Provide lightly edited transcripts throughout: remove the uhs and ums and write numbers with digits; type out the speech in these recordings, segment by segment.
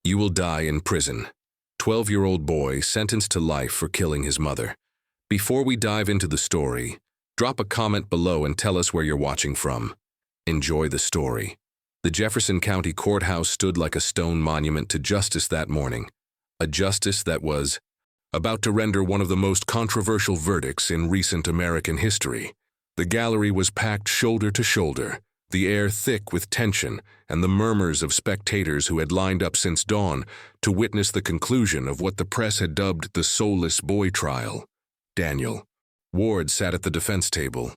You will die in prison. 12-year-old boy sentenced to life for killing his mother. Before we dive into the story, drop a comment below and tell us where you're watching from. Enjoy the story. The Jefferson County Courthouse stood like a stone monument to justice that morning. A justice that was about to render one of the most controversial verdicts in recent American history. The gallery was packed shoulder to shoulder, the air thick with tension and the murmurs of spectators who had lined up since dawn to witness the conclusion of what the press had dubbed the soulless boy trial. Daniel Ward sat at the defense table,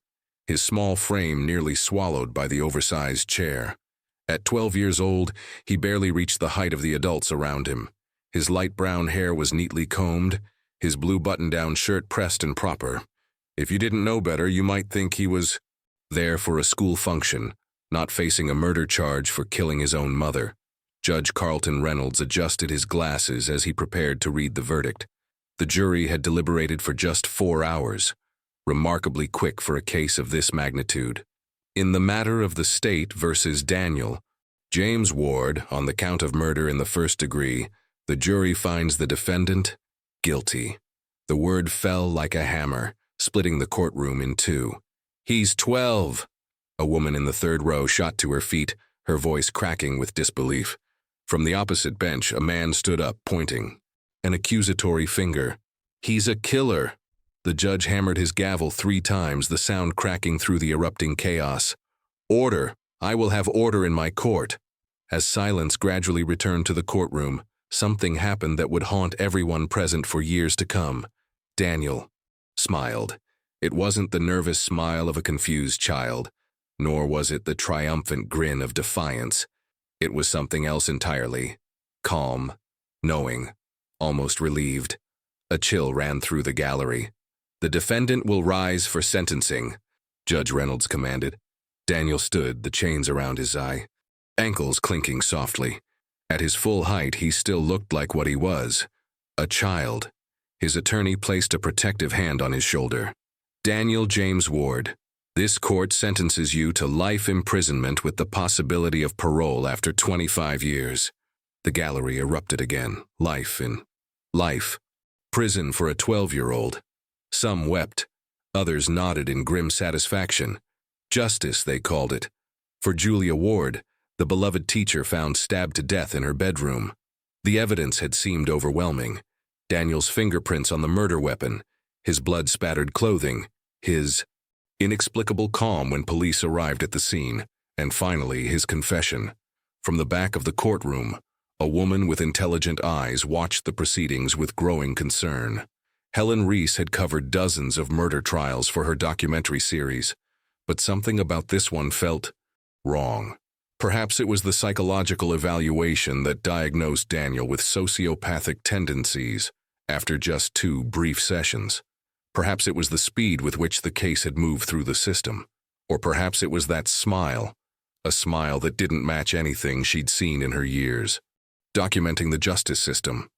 his small frame nearly swallowed by the oversized chair. At 12 years old, he barely reached the height of the adults around him. His light brown hair was neatly combed, his blue button-down shirt pressed and proper. If you didn't know better, you might think he was there for a school function, not facing a murder charge for killing his own mother. Judge Carlton Reynolds adjusted his glasses as he prepared to read the verdict. The jury had deliberated for just 4 hours, remarkably quick for a case of this magnitude. In the matter of the state versus Daniel James Ward, on the count of murder in the first degree, the jury finds the defendant guilty. The word fell like a hammer, splitting the courtroom in two. "He's 12. A woman in the third row shot to her feet, her voice cracking with disbelief. From the opposite bench, a man stood up, pointing an accusatory finger. "He's a killer." The judge hammered his gavel 3 times, the sound cracking through the erupting chaos. "Order! I will have order in my court." As silence gradually returned to the courtroom, something happened that would haunt everyone present for years to come. Daniel smiled. It wasn't the nervous smile of a confused child, nor was it the triumphant grin of defiance. It was something else entirely. Calm, knowing, almost relieved. A chill ran through the gallery. "The defendant will rise for sentencing," Judge Reynolds commanded. Daniel stood, the chains around his ankles clinking softly. At his full height, he still looked like what he was, a child. His attorney placed a protective hand on his shoulder. "Daniel James Ward, this court sentences you to life imprisonment with the possibility of parole after 25 years. The gallery erupted again. Life. Prison for a 12-year-old. Some wept. Others nodded in grim satisfaction. Justice, they called it. For Julia Ward, the beloved teacher found stabbed to death in her bedroom. The evidence had seemed overwhelming. Daniel's fingerprints on the murder weapon, his blood-spattered clothing, his inexplicable calm when police arrived at the scene, and finally his confession. From the back of the courtroom, a woman with intelligent eyes watched the proceedings with growing concern. Helen Reese had covered dozens of murder trials for her documentary series, but something about this one felt wrong. Perhaps it was the psychological evaluation that diagnosed Daniel with sociopathic tendencies after just 2 brief sessions. Perhaps it was the speed with which the case had moved through the system. Or perhaps it was that smile, a smile that didn't match anything she'd seen in her years. Documenting the justice system.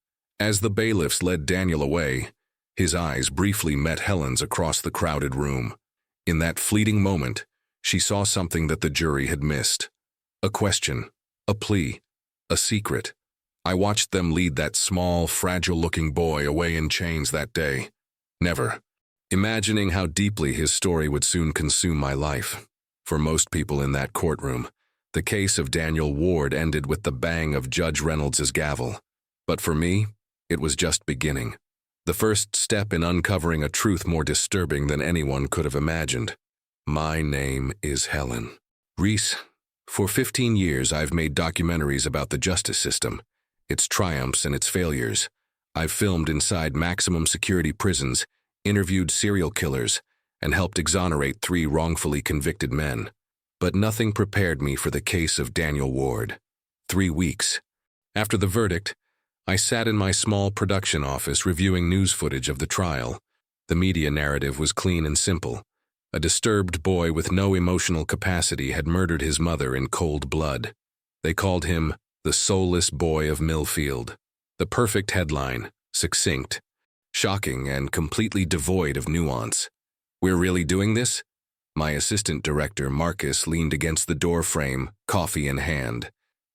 As the bailiffs led Daniel away, his eyes briefly met Helen's across the crowded room. In that fleeting moment, she saw something that the jury had missed. A question, a plea, a secret. I watched them lead that small, fragile-looking boy away in chains that day. Never imagining how deeply his story would soon consume my life. For most people in that courtroom, the case of Daniel Ward ended with the bang of Judge Reynolds' gavel. But for me, it was just beginning. The first step in uncovering a truth more disturbing than anyone could have imagined. My name is Helen Reese. For 15 years, I've made documentaries about the justice system, its triumphs and its failures. I've filmed inside maximum security prisons, interviewed serial killers, and helped exonerate 3 wrongfully convicted men. But nothing prepared me for the case of Daniel Ward. 3 weeks. After the verdict, I sat in my small production office reviewing news footage of the trial. The media narrative was clean and simple. A disturbed boy with no emotional capacity had murdered his mother in cold blood. They called him the soulless boy of Millfield. The perfect headline, succinct, shocking, and completely devoid of nuance. "We're really doing this?" My assistant director, Marcus, leaned against the door frame, coffee in hand.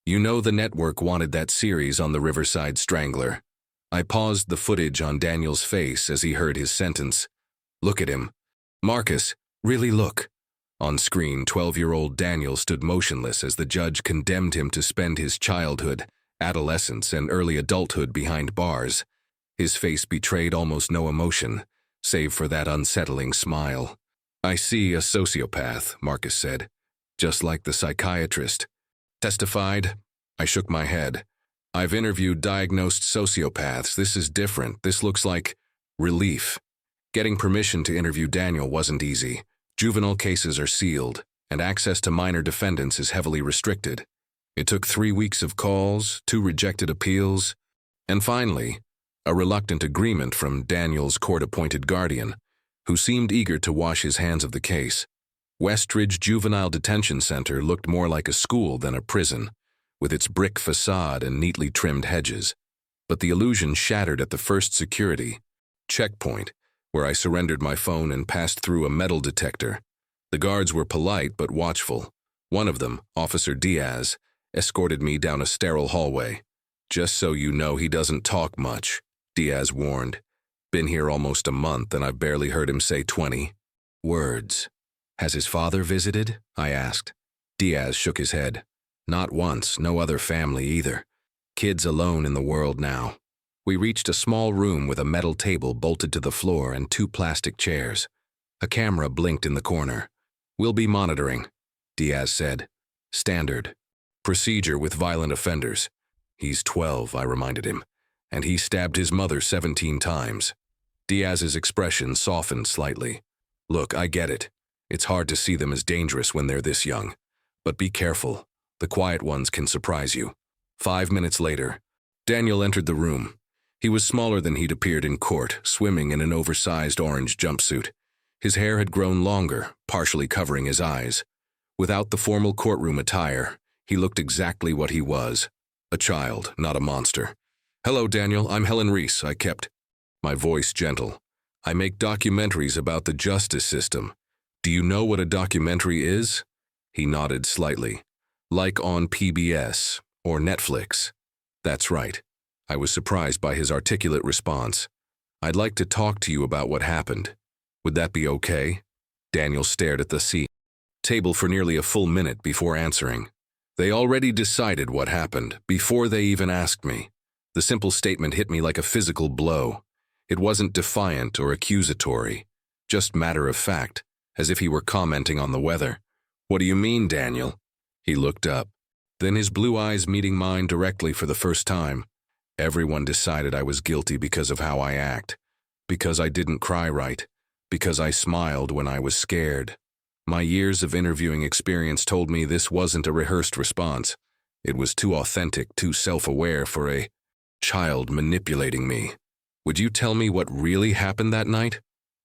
You know the network wanted that series on the Riverside Strangler. I paused the footage on Daniel's face as he heard his sentence. Look at him. Marcus, really look. On screen, 12-year-old Daniel stood motionless as the judge condemned him to spend his childhood, adolescence, and early adulthood behind bars. His face betrayed almost no emotion, save for that unsettling smile. I see a sociopath, Marcus said, just like the psychiatrist. Testified? I shook my head. I've interviewed diagnosed sociopaths. This is different. This looks like relief. Getting permission to interview Daniel wasn't easy. Juvenile cases are sealed, and access to minor defendants is heavily restricted. It took 3 weeks of calls, 2 rejected appeals, and finally, a reluctant agreement from Daniel's court-appointed guardian, who seemed eager to wash his hands of the case. Westridge Juvenile Detention Center looked more like a school than a prison, with its brick facade and neatly trimmed hedges. But the illusion shattered at the first security checkpoint, where I surrendered my phone and passed through a metal detector. The guards were polite but watchful. One of them, Officer Diaz, escorted me down a sterile hallway. Just so you know, he doesn't talk much, Diaz warned. Been here almost a month and I've barely heard him say 20 words. Has his father visited? I asked. Diaz shook his head. Not once, no other family either. Kid's alone in the world now. We reached a small room with a metal table bolted to the floor and 2 plastic chairs. A camera blinked in the corner. We'll be monitoring, Diaz said. Standard. Procedure with violent offenders. He's 12, I reminded him, and he stabbed his mother 17 times. Diaz's expression softened slightly. Look, I get it. It's hard to see them as dangerous when they're this young. But be careful. The quiet ones can surprise you. 5 minutes later, Daniel entered the room. He was smaller than he'd appeared in court, swimming in an oversized orange jumpsuit. His hair had grown longer, partially covering his eyes. Without the formal courtroom attire, he looked exactly what he was, a child, not a monster. Hello, Daniel, I'm Helen Reese, I kept my voice gentle. I make documentaries about the justice system. Do you know what a documentary is? He nodded slightly. Like on PBS or Netflix. That's right. I was surprised by his articulate response. I'd like to talk to you about what happened. Would that be okay? Daniel stared at the table for nearly a full minute before answering. They already decided what happened, before they even asked me. The simple statement hit me like a physical blow. It wasn't defiant or accusatory, just matter of fact, as if he were commenting on the weather. What do you mean, Daniel? He looked up. Then his blue eyes meeting mine directly for the first time. Everyone decided I was guilty because of how I act, because I didn't cry right, because I smiled when I was scared. My years of interviewing experience told me this wasn't a rehearsed response. It was too authentic, too self-aware for a child manipulating me. Would you tell me what really happened that night?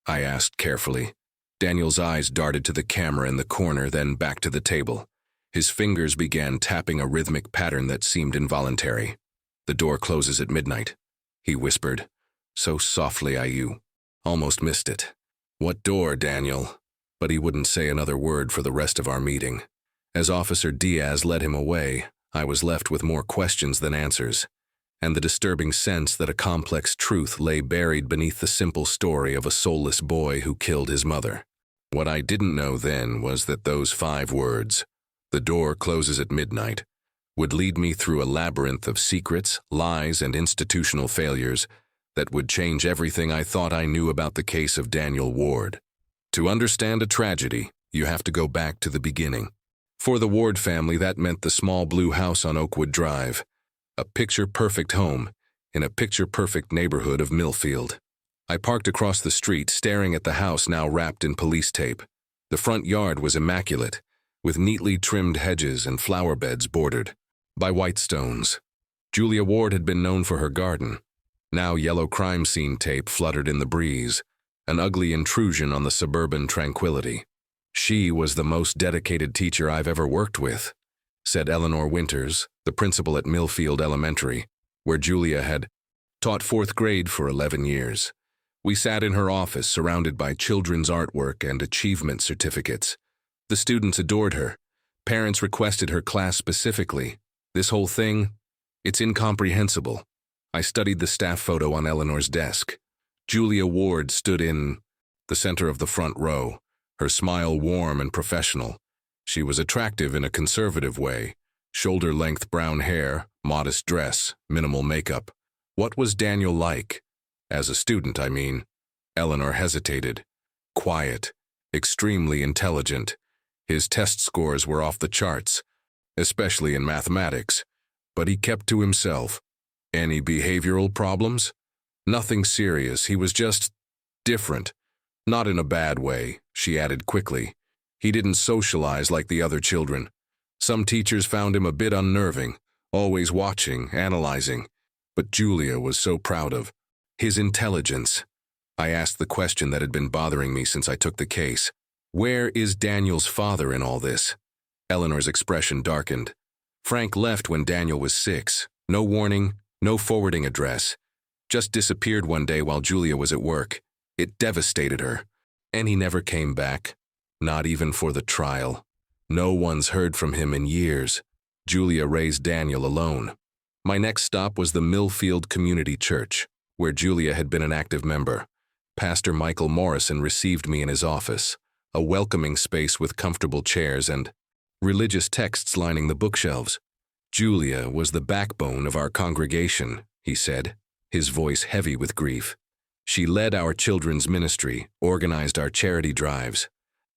I asked carefully. Daniel's eyes darted to the camera in the corner, then back to the table. His fingers began tapping a rhythmic pattern that seemed involuntary. The door closes at midnight, he whispered. So softly you almost missed it. What door, Daniel? But he wouldn't say another word for the rest of our meeting. As Officer Diaz led him away, I was left with more questions than answers, and the disturbing sense that a complex truth lay buried beneath the simple story of a soulless boy who killed his mother. What I didn't know then was that those 5 words, "The door closes at midnight," would lead me through a labyrinth of secrets, lies, and institutional failures that would change everything I thought I knew about the case of Daniel Ward. To understand a tragedy, you have to go back to the beginning. For the Ward family, that meant the small blue house on Oakwood Drive, a picture-perfect home in a picture-perfect neighborhood of Millfield. I parked across the street, staring at the house now wrapped in police tape. The front yard was immaculate, with neatly trimmed hedges and flower beds bordered by white stones. Julia Ward had been known for her garden. Now yellow crime scene tape fluttered in the breeze, an ugly intrusion on the suburban tranquility. She was the most dedicated teacher I've ever worked with, said Eleanor Winters, the principal at Millfield Elementary, where Julia had taught 4th grade for 11 years. We sat in her office surrounded by children's artwork and achievement certificates. The students adored her. Parents requested her class specifically. This whole thing, it's incomprehensible. I studied the staff photo on Eleanor's desk. Julia Ward stood in the center of the front row, her smile warm and professional. She was attractive in a conservative way, shoulder-length brown hair, modest dress, minimal makeup. What was Daniel like? As a student, I mean. Eleanor hesitated. Quiet, extremely intelligent. His test scores were off the charts, especially in mathematics, but he kept to himself. Any behavioral problems? Nothing serious, he was just different. Not in a bad way, she added quickly. He didn't socialize like the other children. Some teachers found him a bit unnerving, always watching, analyzing. But Julia was so proud of his intelligence. I asked the question that had been bothering me since I took the case. Where is Daniel's father in all this? Eleanor's expression darkened. Frank left when Daniel was 6. No warning, no forwarding address. Just disappeared one day while Julia was at work. It devastated her. And he never came back. Not even for the trial. No one's heard from him in years. Julia raised Daniel alone. My next stop was the Millfield Community Church, where Julia had been an active member. Pastor Michael Morrison received me in his office, a welcoming space with comfortable chairs and religious texts lining the bookshelves. Julia was the backbone of our congregation, he said, his voice heavy with grief. She led our children's ministry, organized our charity drives.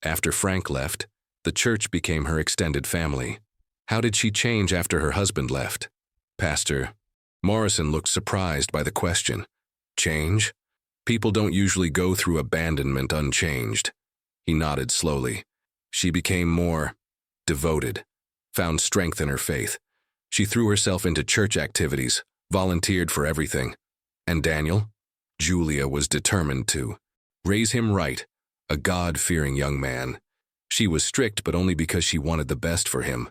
After Frank left, the church became her extended family. How did she change after her husband left? Pastor Morrison looked surprised by the question. Change? People don't usually go through abandonment unchanged. He nodded slowly. She became more devoted, found strength in her faith. She threw herself into church activities, volunteered for everything. And Daniel? Julia was determined to raise him right, a God-fearing young man. She was strict, but only because she wanted the best for him.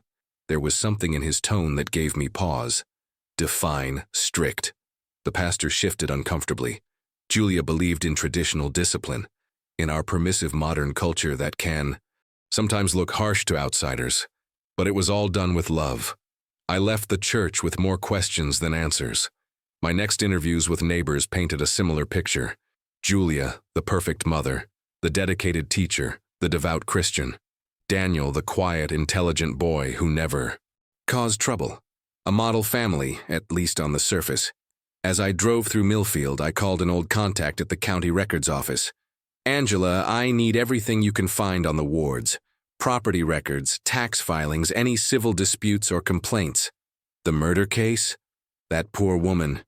There was something in his tone that gave me pause. Define strict. The pastor shifted uncomfortably. Julia believed in traditional discipline, in our permissive modern culture that can sometimes look harsh to outsiders, but it was all done with love. I left the church with more questions than answers. My next interviews with neighbors painted a similar picture. Julia, the perfect mother, the dedicated teacher, the devout Christian. Daniel, the quiet, intelligent boy who never caused trouble. A model family, at least on the surface. As I drove through Millfield, I called an old contact at the county records office. Angela, I need everything you can find on the wards. Property records, tax filings, any civil disputes or complaints. The murder case? That poor woman,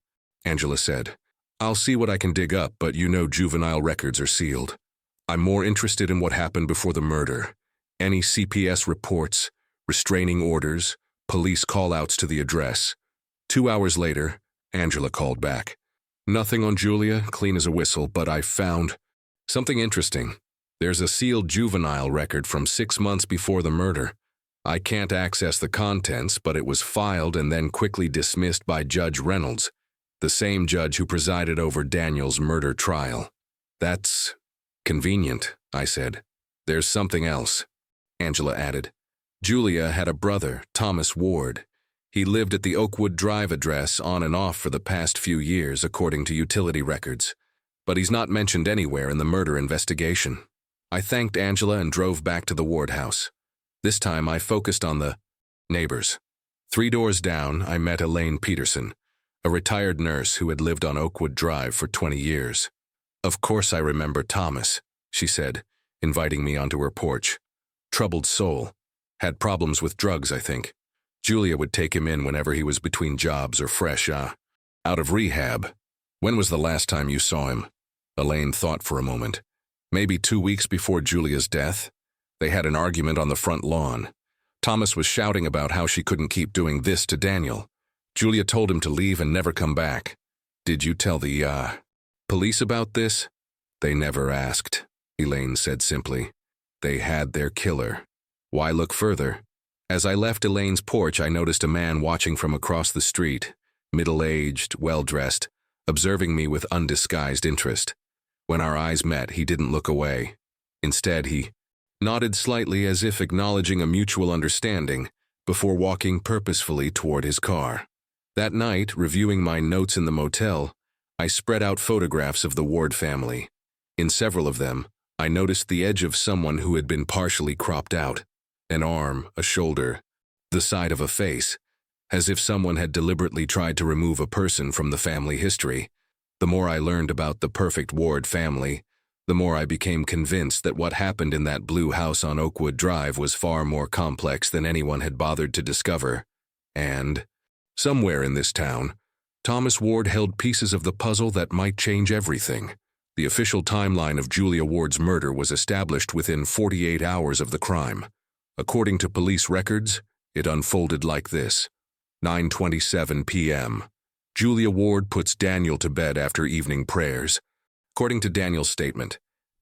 Angela said. I'll see what I can dig up, but you know juvenile records are sealed. I'm more interested in what happened before the murder. Any CPS reports, restraining orders, police call-outs to the address. 2 hours later, Angela called back. Nothing on Julia, clean as a whistle, but I found something interesting. There's a sealed juvenile record from 6 months before the murder. I can't access the contents, but it was filed and then quickly dismissed by Judge Reynolds, the same judge who presided over Daniel's murder trial. That's convenient, I said. There's something else, Angela added. Julia had a brother, Thomas Ward. He lived at the Oakwood Drive address on and off for the past few years, according to utility records. But he's not mentioned anywhere in the murder investigation. I thanked Angela and drove back to the Ward house. This time I focused on the neighbors. 3 doors down, I met Elaine Peterson, a retired nurse who had lived on Oakwood Drive for 20 years. Of course I remember Thomas, she said, inviting me onto her porch. Troubled soul. Had problems with drugs, I think. Julia would take him in whenever he was between jobs or fresh, out of rehab. When was the last time you saw him? Elaine thought for a moment. Maybe 2 weeks before Julia's death. They had an argument on the front lawn. Thomas was shouting about how she couldn't keep doing this to Daniel. Julia told him to leave and never come back. Did you tell the, police about this? They never asked, Elaine said simply. They had their killer. Why look further? As I left Elaine's porch, I noticed a man watching from across the street, middle-aged, well-dressed, observing me with undisguised interest. When our eyes met, he didn't look away. Instead, he nodded slightly as if acknowledging a mutual understanding, before walking purposefully toward his car. That night, reviewing my notes in the motel, I spread out photographs of the Ward family. In several of them, I noticed the edge of someone who had been partially cropped out, an arm, a shoulder, the side of a face, as if someone had deliberately tried to remove a person from the family history. The more I learned about the perfect Ward family, the more I became convinced that what happened in that blue house on Oakwood Drive was far more complex than anyone had bothered to discover. And, somewhere in this town, Thomas Ward held pieces of the puzzle that might change everything. The official timeline of Julia Ward's murder was established within 48 hours of the crime. According to police records, it unfolded like this. 9:27 p.m. Julia Ward puts Daniel to bed after evening prayers. According to Daniel's statement,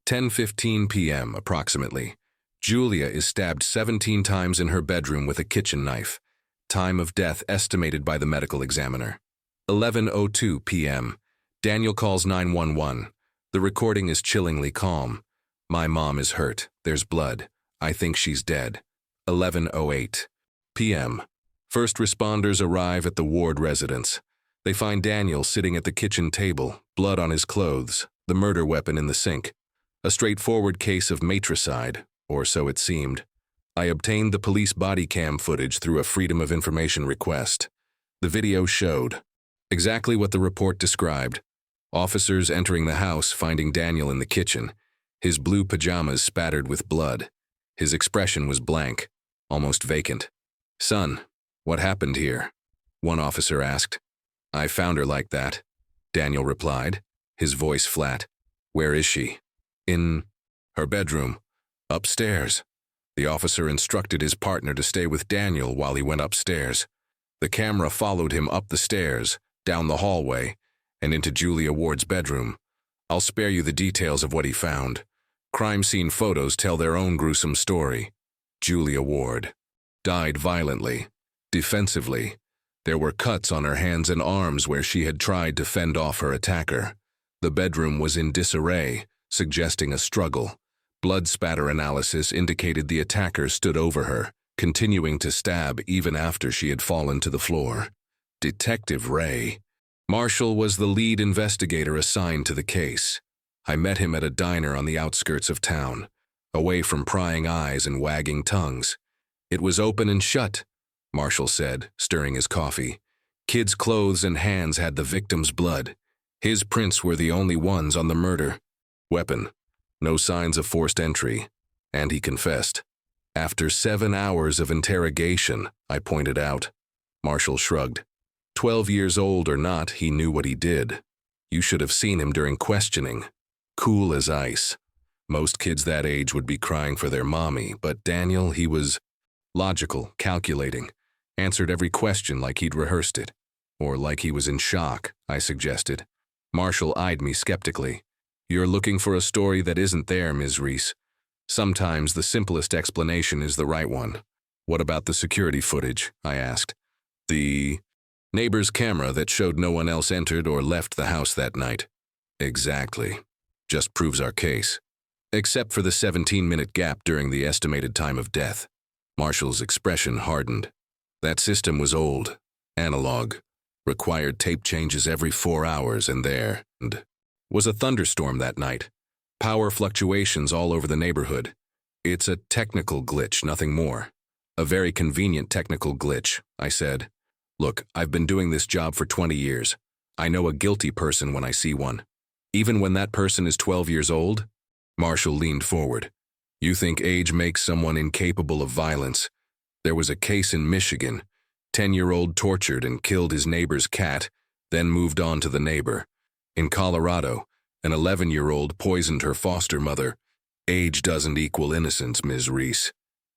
10:15 p.m. approximately, Julia is stabbed 17 times in her bedroom with a kitchen knife. Time of death estimated by the medical examiner. 11:02 p.m. Daniel calls 911. The recording is chillingly calm. My mom is hurt. There's blood. I think she's dead. 11:08 p.m. First responders arrive at the Ward residence. They find Daniel sitting at the kitchen table, blood on his clothes, the murder weapon in the sink. A straightforward case of matricide, or so it seemed. I obtained the police body cam footage through a Freedom of Information request. The video showed exactly what the report described. Officers entering the house, finding Daniel in the kitchen, his blue pajamas spattered with blood. His expression was blank, almost vacant. "Son, what happened here?" one officer asked. "I found her like that," Daniel replied, his voice flat. "Where is she?" "In her bedroom. Upstairs." The officer instructed his partner to stay with Daniel while he went upstairs. The camera followed him up the stairs, down the hallway, and into Julia Ward's bedroom. I'll spare you the details of what he found. Crime scene photos tell their own gruesome story. Julia Ward died violently, defensively. There were cuts on her hands and arms where she had tried to fend off her attacker. The bedroom was in disarray, suggesting a struggle. Blood spatter analysis indicated the attacker stood over her, continuing to stab even after she had fallen to the floor. Detective Ray Marshall was the lead investigator assigned to the case. I met him at a diner on the outskirts of town, away from prying eyes and wagging tongues. "It was open and shut," Marshall said, stirring his coffee. "Kid's clothes and hands had the victim's blood. His prints were the only ones on the murder. Weapon. No signs of forced entry." And he confessed. "After 7 hours of interrogation," I pointed out. Marshall shrugged. 12 years old or not, he knew what he did. You should have seen him during questioning. Cool as ice. Most kids that age would be crying for their mommy, but Daniel, he was logical, calculating, answered every question like he'd rehearsed it. Or like he was in shock, I suggested. Marshall eyed me skeptically. "You're looking for a story that isn't there, Ms. Reese. Sometimes the simplest explanation is the right one." "What about the security footage?" I asked. "The neighbor's camera that showed no one else entered or left the house that night." "Exactly. Just proves our case. Except for the 17-minute gap during the estimated time of death." Marshall's expression hardened. "That system was old, analog, required tape changes every 4 hours, and there was a thunderstorm that night. Power fluctuations all over the neighborhood. It's a technical glitch, nothing more." "A very convenient technical glitch," I said. "Look, I've been doing this job for 20 years. I know a guilty person when I see one. Even when that person is 12 years old?" Marshall leaned forward. "You think age makes someone incapable of violence? There was a case in Michigan. 10-year-old tortured and killed his neighbor's cat, then moved on to the neighbor. In Colorado, an 11-year-old poisoned her foster mother. Age doesn't equal innocence, Ms. Reese.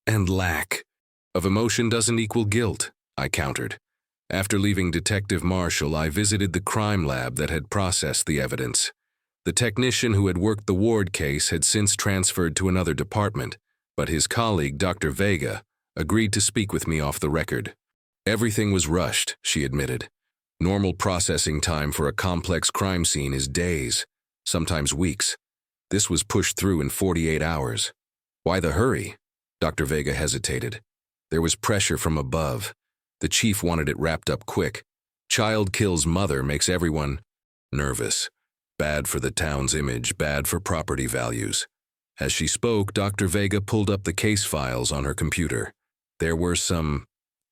And lack of emotion doesn't equal guilt," I countered. After leaving Detective Marshall, I visited the crime lab that had processed the evidence. The technician who had worked the Ward case had since transferred to another department, but his colleague, Dr. Vega, agreed to speak with me off the record. "Everything was rushed," she admitted. "Normal processing time for a complex crime scene is days, sometimes weeks. This was pushed through in 48 hours. Why the hurry?" Dr. Vega hesitated. There was pressure from above. The chief wanted it wrapped up quick. Child kills mother makes everyone nervous. Bad for the town's image, bad for property values. As she spoke, Dr. Vega pulled up the case files on her computer. There were some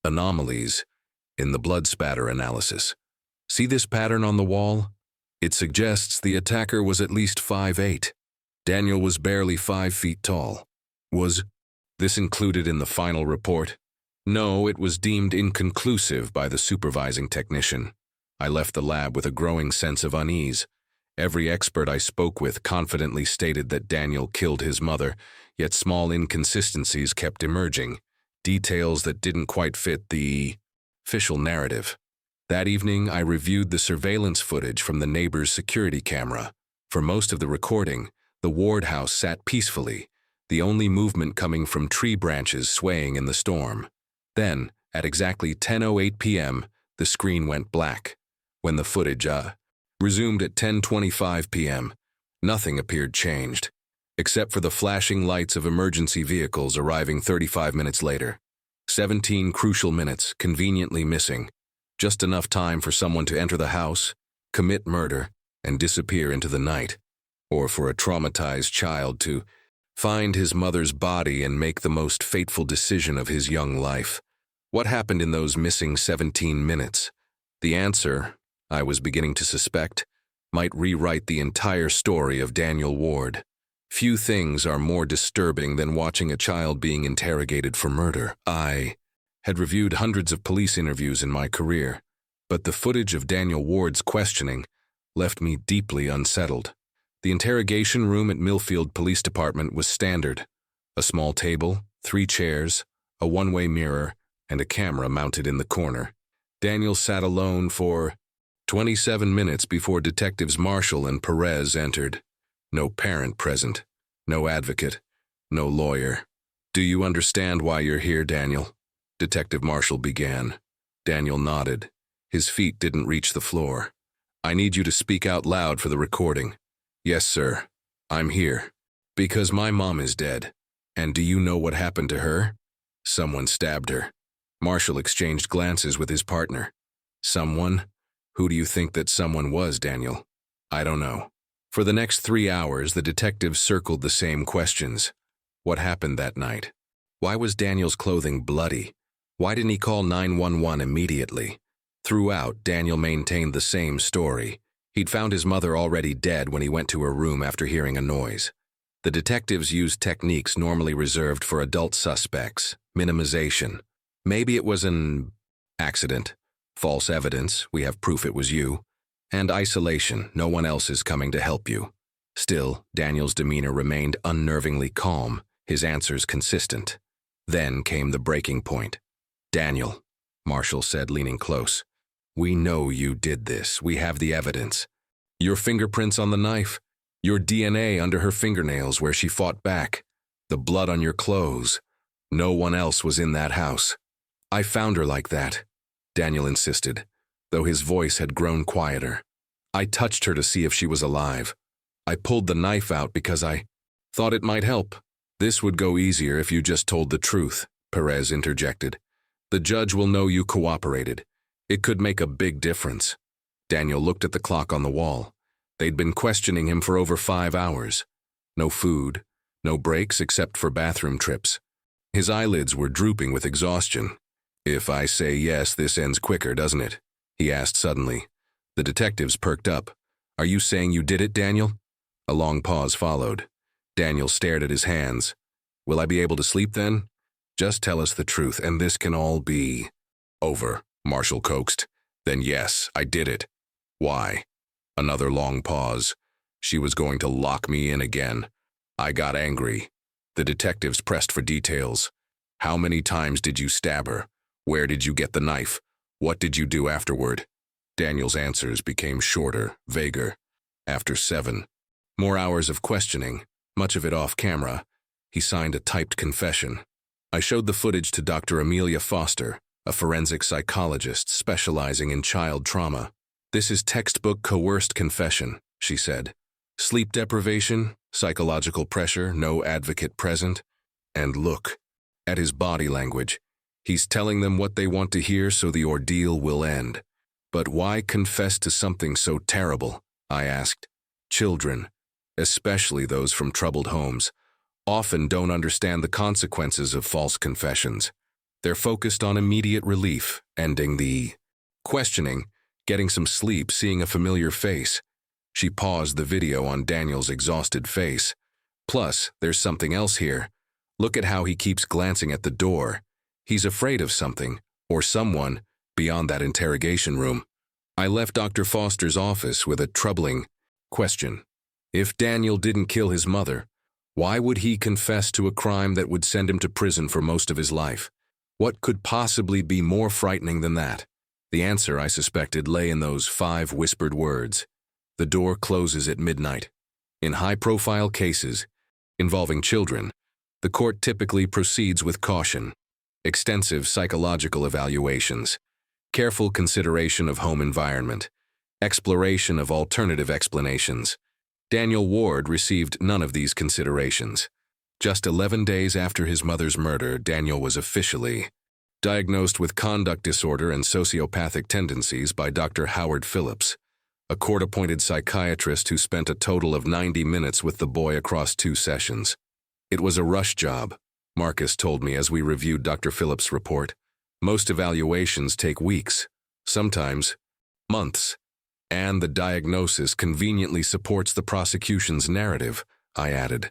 anomalies in the blood spatter analysis. See this pattern on the wall? It suggests the attacker was at least 5'8". Daniel was barely 5 feet tall. Was this included in the final report? No, it was deemed inconclusive by the supervising technician. I left the lab with a growing sense of unease. Every expert I spoke with confidently stated that Daniel killed his mother, yet small inconsistencies kept emerging, details that didn't quite fit the official narrative. That evening, I reviewed the surveillance footage from the neighbor's security camera. For most of the recording, the Ward house sat peacefully, the only movement coming from tree branches swaying in the storm. Then, at exactly 10:08 p.m., the screen went black. When the footage resumed at 10:25 p.m., nothing appeared changed, except for the flashing lights of emergency vehicles arriving 35 minutes later. 17 crucial minutes, conveniently missing. Just enough time for someone to enter the house, commit murder, and disappear into the night. Or for a traumatized child to find his mother's body and make the most fateful decision of his young life. What happened in those missing 17 minutes? The answer, I was beginning to suspect, might rewrite the entire story of Daniel Ward. Few things are more disturbing than watching a child being interrogated for murder. I had reviewed hundreds of police interviews in my career, but the footage of Daniel Ward's questioning left me deeply unsettled. The interrogation room at Millfield Police Department was standard. A small table, 3 chairs, a one-way mirror, and a camera mounted in the corner. Daniel sat alone for 27 minutes before Detectives Marshall and Perez entered. No parent present, no advocate, no lawyer. "Do you understand why you're here, Daniel?" Detective Marshall began. Daniel nodded. His feet didn't reach the floor. "I need you to speak out loud for the recording." "Yes, sir. I'm here. Because my mom is dead. And do you know what happened to her?" "Someone stabbed her." Marshall exchanged glances with his partner. "Someone? Who do you think that someone was, Daniel?" "I don't know." For the next 3 hours, the detectives circled the same questions. What happened that night? Why was Daniel's clothing bloody? Why didn't he call 911 immediately? Throughout, Daniel maintained the same story. He'd found his mother already dead when he went to her room after hearing a noise. The detectives used techniques normally reserved for adult suspects: minimization. Maybe it was an accident. False evidence, we have proof it was you. And isolation, no one else is coming to help you. Still, Daniel's demeanor remained unnervingly calm, his answers consistent. Then came the breaking point. "Daniel," Marshall said, leaning close, "we know you did this. We have the evidence. Your fingerprints on the knife, your DNA under her fingernails where she fought back, the blood on your clothes. No one else was in that house." "I found her like that," Daniel insisted, though his voice had grown quieter. "I touched her to see if she was alive. I pulled the knife out because I thought it might help." "This would go easier if you just told the truth," Perez interjected. "The judge will know you cooperated. It could make a big difference." Daniel looked at the clock on the wall. They'd been questioning him for over 5 hours. No food, no breaks except for bathroom trips. His eyelids were drooping with exhaustion. "If I say yes, this ends quicker, doesn't it?" he asked suddenly. The detectives perked up. "Are you saying you did it, Daniel?" A long pause followed. Daniel stared at his hands. "Will I be able to sleep then? Just tell us the truth, and this can all be over," Marshall coaxed. "Then yes, I did it." "Why?" Another long pause. "She was going to lock me in again. I got angry." The detectives pressed for details. "How many times did you stab her? Where did you get the knife? What did you do afterward?" Daniel's answers became shorter, vaguer. After 7 more hours of questioning, much of it off camera, he signed a typed confession. I showed the footage to Dr. Amelia Foster, a forensic psychologist specializing in child trauma. "This is textbook coerced confession," she said. "Sleep deprivation, psychological pressure, no advocate present. And look at his body language. He's telling them what they want to hear so the ordeal will end. But why confess to something so terrible? I asked. Children, especially those from troubled homes, often don't understand the consequences of false confessions. They're focused on immediate relief, ending the questioning, getting some sleep, seeing a familiar face. She paused the video on Daniel's exhausted face. Plus, there's something else here. Look at how he keeps glancing at the door. He's afraid of something, or someone, beyond that interrogation room. I left Dr. Foster's office with a troubling question. If Daniel didn't kill his mother, why would he confess to a crime that would send him to prison for most of his life? What could possibly be more frightening than that? The answer, I suspected, lay in those 5 whispered words. The door closes at midnight. In high-profile cases involving children, the court typically proceeds with caution. Extensive psychological evaluations, careful consideration of home environment, exploration of alternative explanations. Daniel Ward received none of these considerations. Just 11 days after his mother's murder, Daniel was officially diagnosed with conduct disorder and sociopathic tendencies by Dr. Howard Phillips, a court-appointed psychiatrist who spent a total of 90 minutes with the boy across 2 sessions. It was a rush job, Marcus told me as we reviewed Dr. Phillips' report. Most evaluations take weeks, sometimes months, and the diagnosis conveniently supports the prosecution's narrative, I added.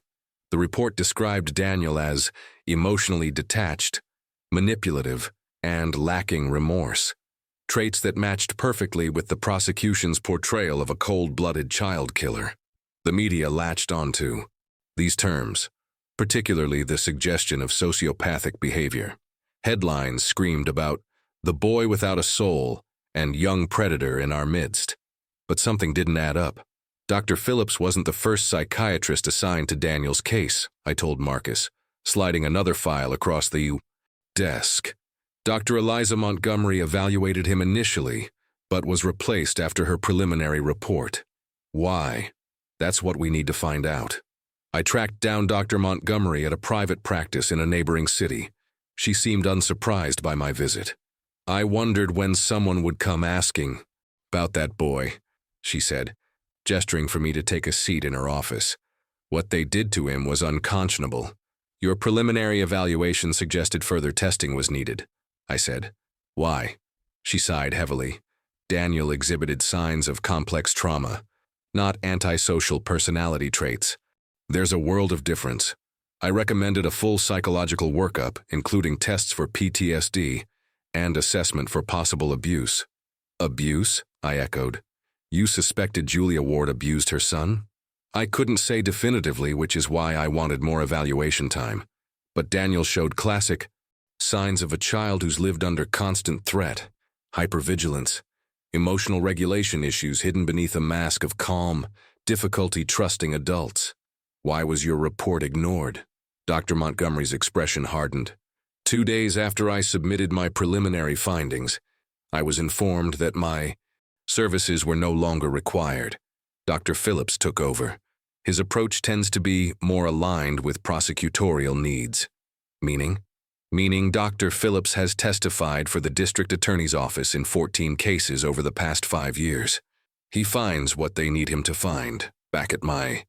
The report described Daniel as emotionally detached, manipulative, and lacking remorse, traits that matched perfectly with the prosecution's portrayal of a cold-blooded child killer. The media latched onto these terms, particularly the suggestion of sociopathic behavior. Headlines screamed about the boy without a soul and young predator in our midst. But something didn't add up. Dr. Phillips wasn't the first psychiatrist assigned to Daniel's case, I told Marcus, sliding another file across the desk. Dr. Eliza Montgomery evaluated him initially, but was replaced after her preliminary report. Why? That's what we need to find out. I tracked down Dr. Montgomery at a private practice in a neighboring city. She seemed unsurprised by my visit. I wondered when someone would come asking about that boy, she said, gesturing for me to take a seat in her office. What they did to him was unconscionable. Your preliminary evaluation suggested further testing was needed, I said. Why? She sighed heavily. Daniel exhibited signs of complex trauma, not antisocial personality traits. There's a world of difference. I recommended a full psychological workup, including tests for PTSD and assessment for possible abuse. Abuse? I echoed. You suspected Julia Ward abused her son? I couldn't say definitively, which is why I wanted more evaluation time. But Daniel showed classic signs of a child who's lived under constant threat, hypervigilance, emotional regulation issues hidden beneath a mask of calm, difficulty trusting adults. Why was your report ignored? Dr. Montgomery's expression hardened. 2 days after I submitted my preliminary findings, I was informed that my services were no longer required. Dr. Phillips took over. His approach tends to be more aligned with prosecutorial needs. Meaning? Meaning Dr. Phillips has testified for the district attorney's office in 14 cases over the past 5 years. He finds what they need him to find. Back at my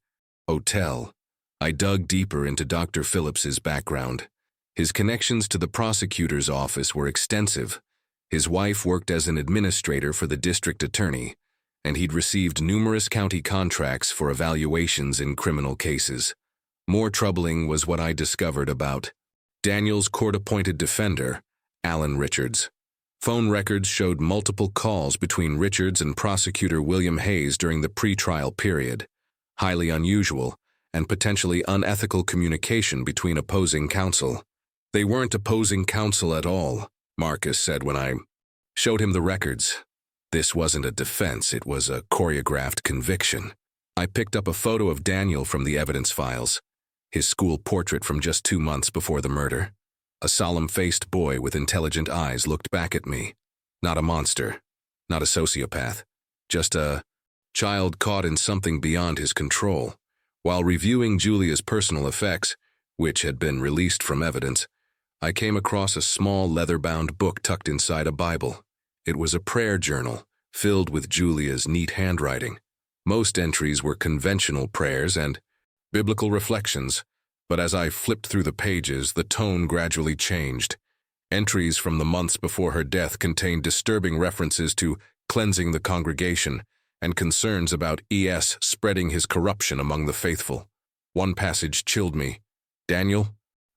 hotel, I dug deeper into Dr. Phillips's background. His connections to the prosecutor's office were extensive. His wife worked as an administrator for the district attorney, and he'd received numerous county contracts for evaluations in criminal cases. More troubling was what I discovered about Daniel's court-appointed defender, Alan Richards. Phone records showed multiple calls between Richards and prosecutor William Hayes during the pretrial period. Highly unusual and potentially unethical communication between opposing counsel. They weren't opposing counsel at all, Marcus said when I showed him the records. This wasn't a defense, it was a choreographed conviction. I picked up a photo of Daniel from the evidence files, his school portrait from just 2 months before the murder. A solemn-faced boy with intelligent eyes looked back at me. Not a monster, not a sociopath, just a child caught in something beyond his control. While reviewing Julia's personal effects, which had been released from evidence, I came across a small leather-bound book tucked inside a Bible. It was a prayer journal, filled with Julia's neat handwriting. Most entries were conventional prayers and biblical reflections, but as I flipped through the pages, the tone gradually changed. Entries from the months before her death contained disturbing references to cleansing the congregation and concerns about E.S. spreading his corruption among the faithful. One passage chilled me. Daniel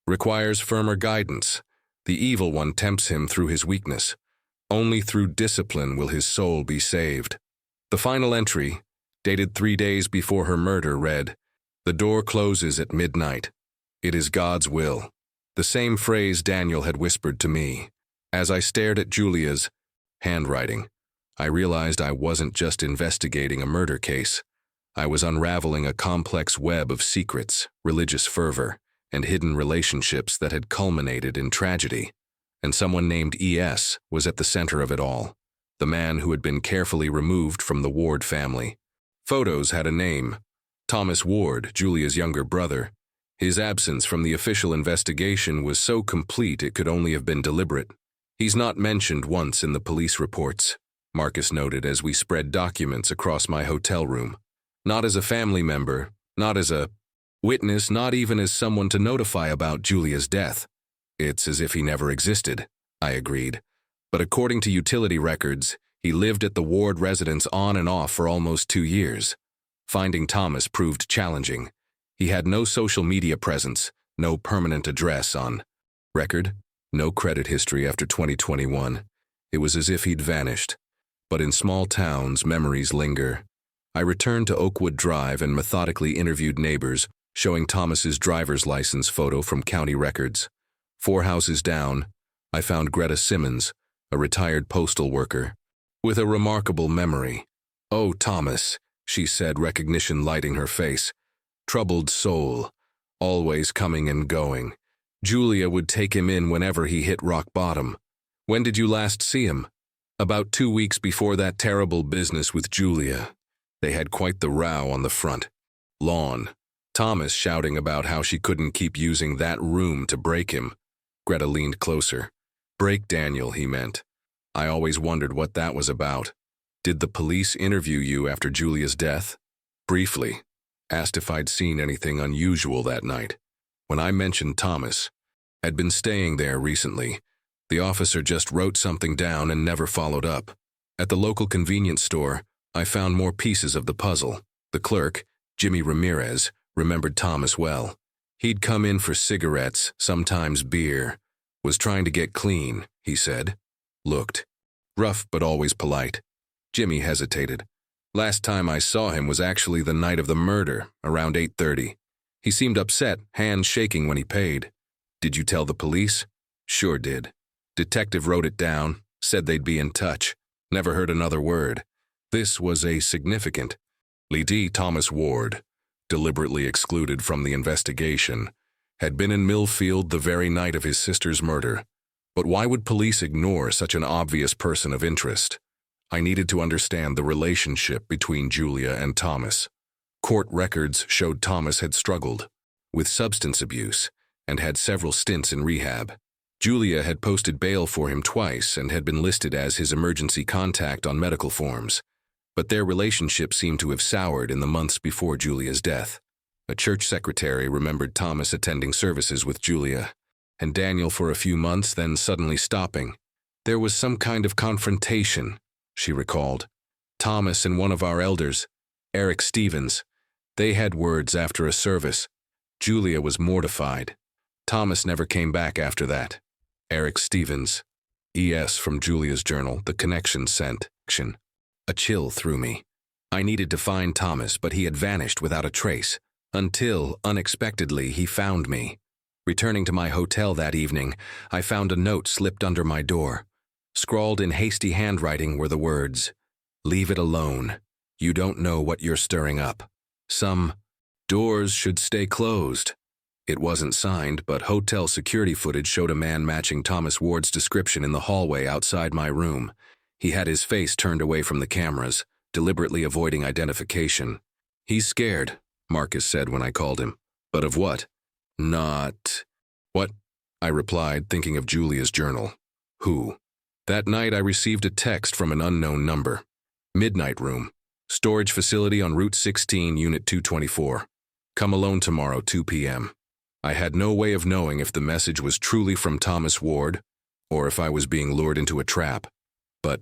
requires firmer guidance. The evil one tempts him through his weakness. Only through discipline will his soul be saved. The final entry, dated 3 days before her murder, read, "The door closes at midnight. It is God's will." The same phrase Daniel had whispered to me. As I stared at Julia's handwriting, I realized I wasn't just investigating a murder case. I was unraveling a complex web of secrets, religious fervor, and hidden relationships that had culminated in tragedy. And someone named E.S. was at the center of it all, the man who had been carefully removed from the Ward family. Photos had a name: Thomas Ward, Julia's younger brother. His absence from the official investigation was so complete it could only have been deliberate. "He's not mentioned once in the police reports," Marcus noted as we spread documents across my hotel room. "Not as a family member, not as a witness, not even as someone to notify about Julia's death. It's as if he never existed," I agreed. But according to utility records, he lived at the Ward residence on and off for almost 2 years. Finding Thomas proved challenging. He had no social media presence, no permanent address on record, no credit history after 2021. It was as if he'd vanished. But in small towns, memories linger. I returned to Oakwood Drive and methodically interviewed neighbors, showing Thomas's driver's license photo from county records. 4 houses down, I found Greta Simmons, a retired postal worker, with a remarkable memory. "Oh, Thomas," she said, recognition lighting her face. "Troubled soul, always coming and going. Julia would take him in whenever he hit rock bottom. When did you last see him?" "About 2 weeks before that terrible business with Julia. They had quite the row on the front lawn. Thomas shouting about how she couldn't keep using that room to break him." Greta leaned closer. "Break Daniel," he meant. "I always wondered what that was about." "Did the police interview you after Julia's death?" "Briefly. Asked if I'd seen anything unusual that night. When I mentioned Thomas had been staying there recently, the officer just wrote something down and never followed up. At the local convenience store, I found more pieces of the puzzle. The clerk, Jimmy Ramirez, remembered Thomas well. He'd come in for cigarettes, sometimes beer. Was trying to get clean, he said. Looked rough but always polite. Jimmy hesitated. "Last time I saw him was actually the night of the murder, around 8:30. He seemed upset, hands shaking when he paid." "Did you tell the police?" "Sure did. Detective wrote it down, said they'd be in touch. Never heard another word." This was a significant. Lee D. Thomas Ward, deliberately excluded from the investigation, had been in Millfield the very night of his sister's murder. But why would police ignore such an obvious person of interest? I needed to understand the relationship between Julia and Thomas. Court records showed Thomas had struggled with substance abuse and had several stints in rehab. Julia had posted bail for him twice and had been listed as his emergency contact on medical forms. But their relationship seemed to have soured in the months before Julia's death. A church secretary remembered Thomas attending services with Julia, and Daniel for a few months, then suddenly stopping. There was some kind of confrontation, she recalled. Thomas and one of our elders, Eric Stevens, they had words after a service. Julia was mortified. Thomas never came back after that. Eric Stevens, E.S. from Julia's journal, the connection sent. A chill through me. I needed to find Thomas, but he had vanished without a trace, until, unexpectedly, he found me. Returning to my hotel that evening, I found a note slipped under my door. Scrawled in hasty handwriting were the words, "Leave it alone. You don't know what you're stirring up. Some doors should stay closed." It wasn't signed, but hotel security footage showed a man matching Thomas Ward's description in the hallway outside my room. He had his face turned away from the cameras, deliberately avoiding identification. "He's scared," Marcus said when I called him. "But of what?" "Not..." "What?" I replied, thinking of Julia's journal. Who? That night, I received a text from an unknown number. Midnight Room. Storage facility on Route 16, Unit 224. Come alone tomorrow, 2 p.m. I had no way of knowing if the message was truly from Thomas Ward or if I was being lured into a trap. But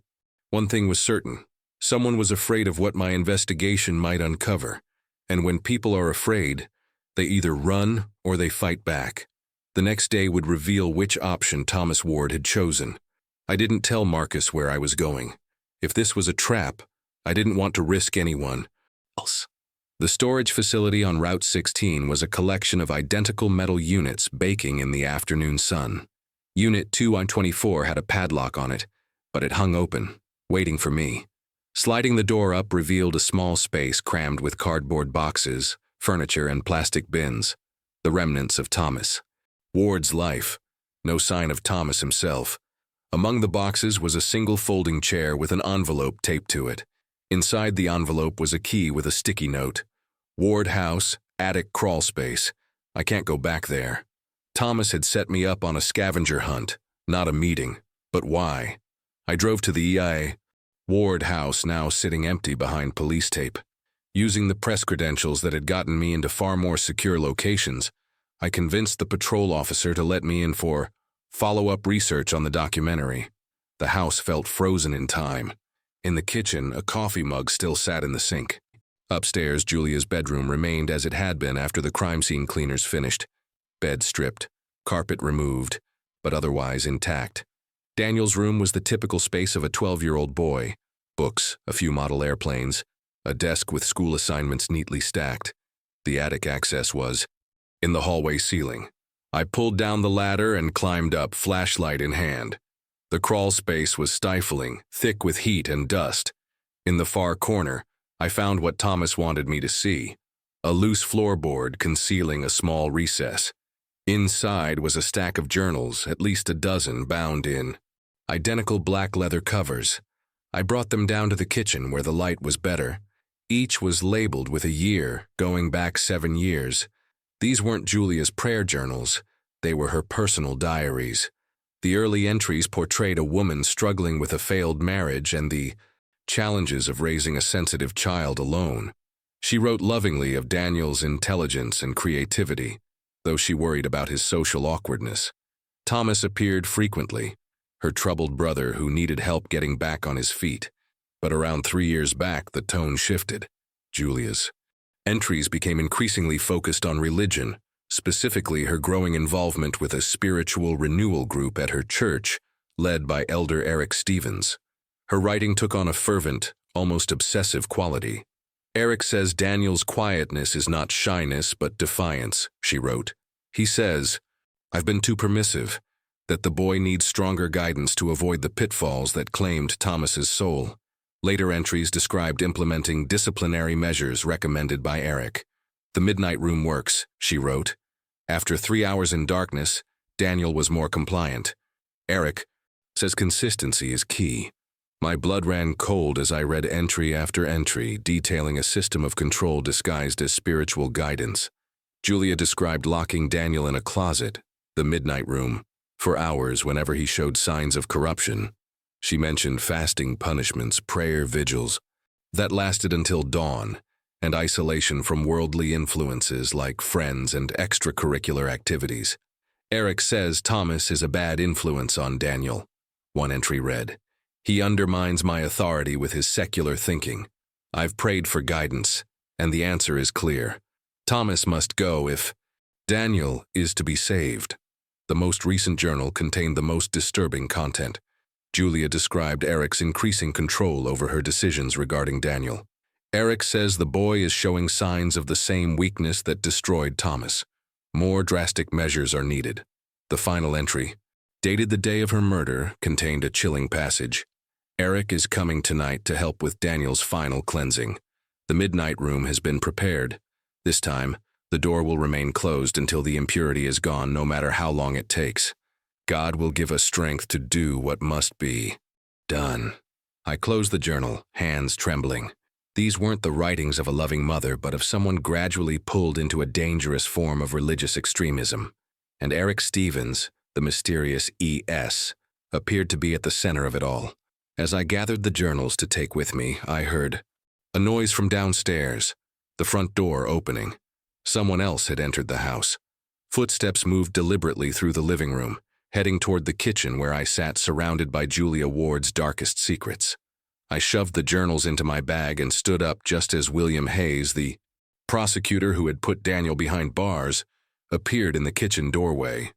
one thing was certain. Someone was afraid of what my investigation might uncover. And when people are afraid, they either run or they fight back. The next day would reveal which option Thomas Ward had chosen. I didn't tell Marcus where I was going. If this was a trap, I didn't want to risk anyone else. The storage facility on Route 16 was a collection of identical metal units baking in the afternoon sun. Unit 224 had a padlock on it, but it hung open, waiting for me. Sliding the door up revealed a small space crammed with cardboard boxes, furniture, and plastic bins, the remnants of Thomas Ward's life. No sign of Thomas himself. Among the boxes was a single folding chair with an envelope taped to it. Inside the envelope was a key with a sticky note. Ward House, attic crawl space. I can't go back there. Thomas had set me up on a scavenger hunt, not a meeting. But why? I drove to the EIA. Ward House now sitting empty behind police tape. Using the press credentials that had gotten me into far more secure locations, I convinced the patrol officer to let me in for follow-up research on the documentary. The house felt frozen in time. In the kitchen, a coffee mug still sat in the sink. Upstairs, Julia's bedroom remained as it had been after the crime scene cleaners finished. Bed stripped, carpet removed, but otherwise intact. Daniel's room was the typical space of a 12-year-old boy. Books, a few model airplanes, a desk with school assignments neatly stacked. The attic access was in the hallway ceiling. I pulled down the ladder and climbed up, flashlight in hand. The crawl space was stifling, thick with heat and dust. In the far corner, I found what Thomas wanted me to see, a loose floorboard concealing a small recess. Inside was a stack of journals, at least a dozen, bound in identical black leather covers. I brought them down to the kitchen where the light was better. Each was labeled with a year, going back 7 years. These weren't Julia's prayer journals. They were her personal diaries. The early entries portrayed a woman struggling with a failed marriage and the challenges of raising a sensitive child alone. She wrote lovingly of Daniel's intelligence and creativity, though she worried about his social awkwardness. Thomas appeared frequently, her troubled brother who needed help getting back on his feet. But around 3 years back, the tone shifted. Julia's entries became increasingly focused on religion, specifically her growing involvement with a spiritual renewal group at her church, led by Elder Eric Stevens. Her writing took on a fervent, almost obsessive quality. Eric says Daniel's quietness is not shyness but defiance, she wrote. He says, I've been too permissive, that the boy needs stronger guidance to avoid the pitfalls that claimed Thomas's soul. Later entries described implementing disciplinary measures recommended by Eric. The midnight room works, she wrote. After 3 hours in darkness, Daniel was more compliant. Eric says consistency is key. My blood ran cold as I read entry after entry, detailing a system of control disguised as spiritual guidance. Julia described locking Daniel in a closet, the midnight room, for hours whenever he showed signs of corruption. She mentioned fasting punishments, prayer vigils, that lasted until dawn, and isolation from worldly influences like friends and extracurricular activities. Eric says Thomas is a bad influence on Daniel. One entry read, He undermines my authority with his secular thinking. I've prayed for guidance, and the answer is clear. Thomas must go if Daniel is to be saved. The most recent journal contained the most disturbing content. Julia described Eric's increasing control over her decisions regarding Daniel. Eric says the boy is showing signs of the same weakness that destroyed Thomas. More drastic measures are needed. The final entry, dated the day of her murder, contained a chilling passage. Eric is coming tonight to help with Daniel's final cleansing. The midnight room has been prepared. This time, the door will remain closed until the impurity is gone, no matter how long it takes. God will give us strength to do what must be done. I closed the journal, hands trembling. These weren't the writings of a loving mother, but of someone gradually pulled into a dangerous form of religious extremism. And Eric Stevens, the mysterious E.S., appeared to be at the center of it all. As I gathered the journals to take with me, I heard a noise from downstairs, the front door opening. Someone else had entered the house. Footsteps moved deliberately through the living room, heading toward the kitchen where I sat surrounded by Julia Ward's darkest secrets. I shoved the journals into my bag and stood up just as William Hayes, the prosecutor who had put Daniel behind bars, appeared in the kitchen doorway.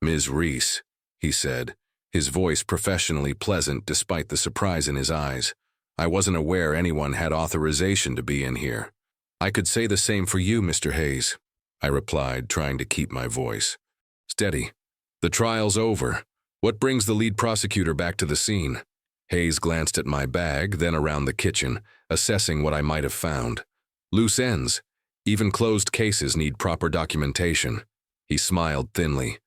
"Ms. Reese," he said, his voice professionally pleasant despite the surprise in his eyes. "I wasn't aware anyone had authorization to be in here." "I could say the same for you, Mr. Hayes," I replied, trying to keep my voice steady. "The trial's over. What brings the lead prosecutor back to the scene?" Hayes glanced at my bag, then around the kitchen, assessing what I might have found. "Loose ends. Even closed cases need proper documentation." He smiled thinly.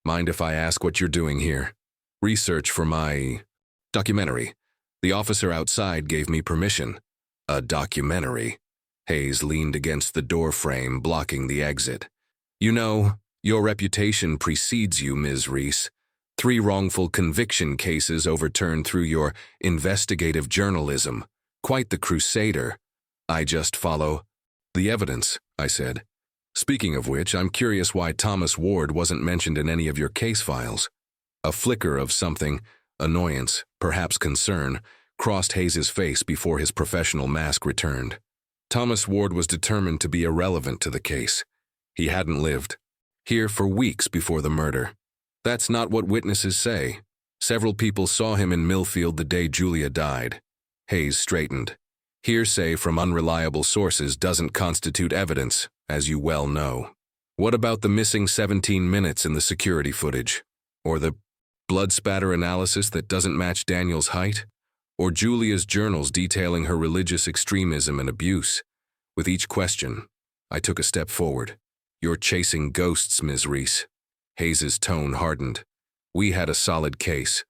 "Mind if I ask what you're doing here?" "Research for my documentary. The officer outside gave me permission." "A documentary?" Hayes leaned against the door frame, blocking the exit. "You know, your reputation precedes you, Ms. Reese. 3 wrongful conviction cases overturned through your investigative journalism. Quite the crusader." "I just follow the evidence," I said. "Speaking of which, I'm curious why Thomas Ward wasn't mentioned in any of your case files." A flicker of something, annoyance, perhaps concern, crossed Hayes's face before his professional mask returned. Thomas Ward was determined to be irrelevant to the case. He hadn't lived here for weeks before the murder. That's not what witnesses say. Several people saw him in Millfield the day Julia died. Hayes straightened. "Hearsay from unreliable sources doesn't constitute evidence, as you well know." "What about the missing 17 minutes in the security footage? Or the blood spatter analysis that doesn't match Daniel's height? Or Julia's journals detailing her religious extremism and abuse?" With each question, I took a step forward. "You're chasing ghosts, Ms. Reese." Hayes's tone hardened. "We had a solid case.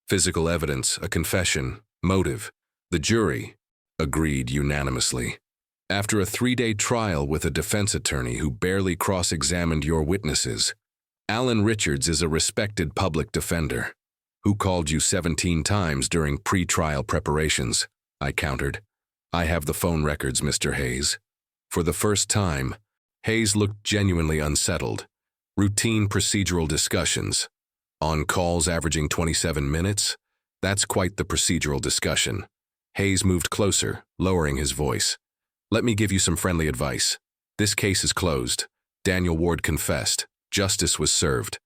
Physical evidence, a confession, motive. The jury agreed unanimously. After a 3-day trial with a defense attorney who barely cross-examined your witnesses. Alan Richards is a respected public defender. Who called you 17 times during pre-trial preparations?" I countered. "I have the phone records, Mr. Hayes." For the first time, Hayes looked genuinely unsettled. "Routine procedural discussions. On calls averaging 27 minutes? That's quite the procedural discussion." Hayes moved closer, lowering his voice. "Let me give you some friendly advice. This case is closed. Daniel Ward confessed. Justice was served.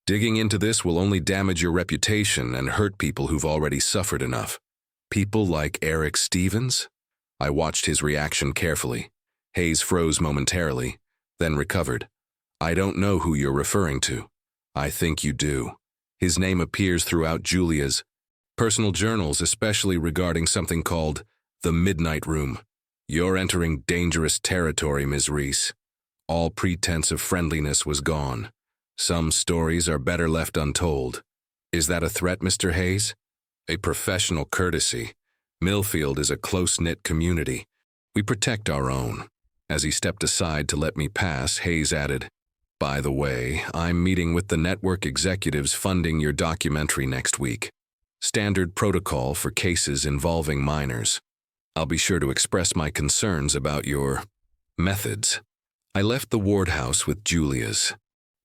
Digging into this will only damage your reputation and hurt people who've already suffered enough." "People like Eric Stevens?" I watched his reaction carefully. Hayes froze momentarily, then recovered. "I don't know who you're referring to." "I think you do. His name appears throughout Julia's personal journals, especially regarding something called the Midnight Room." "You're entering dangerous territory, Ms. Reese." All pretense of friendliness was gone. "Some stories are better left untold." "Is that a threat, Mr. Hayes?" "A professional courtesy. Millfield is a close-knit community. We protect our own." As he stepped aside to let me pass, Hayes added, "By the way, I'm meeting with the network executives funding your documentary next week. Standard protocol for cases involving minors. I'll be sure to express my concerns about your methods." I left the Ward house with Julia's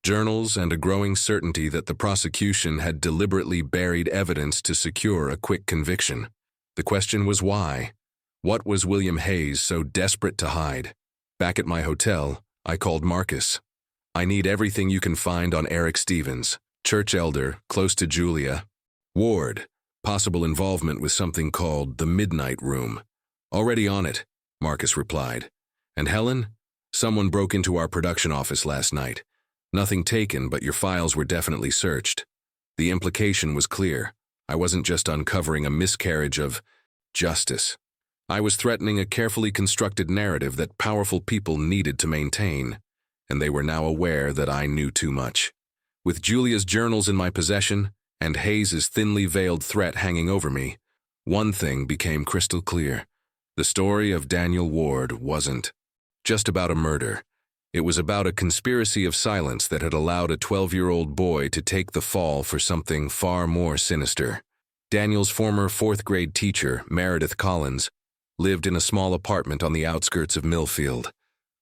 journals and a growing certainty that the prosecution had deliberately buried evidence to secure a quick conviction. The question was why? What was William Hayes so desperate to hide? Back at my hotel, I called Marcus. "I need everything you can find on Eric Stevens, church elder, close to Julia. Ward, possible involvement with something called the Midnight Room." "Already on it," Marcus replied. "And Helen? Someone broke into our production office last night. Nothing taken, but your files were definitely searched." The implication was clear. I wasn't just uncovering a miscarriage of justice. I was threatening a carefully constructed narrative that powerful people needed to maintain, and they were now aware that I knew too much. With Julia's journals in my possession and Hayes's thinly veiled threat hanging over me, one thing became crystal clear. The story of Daniel Ward wasn't just about a murder. It was about a conspiracy of silence that had allowed a 12-year-old boy to take the fall for something far more sinister. Daniel's former fourth-grade teacher, Meredith Collins, lived in a small apartment on the outskirts of Millfield.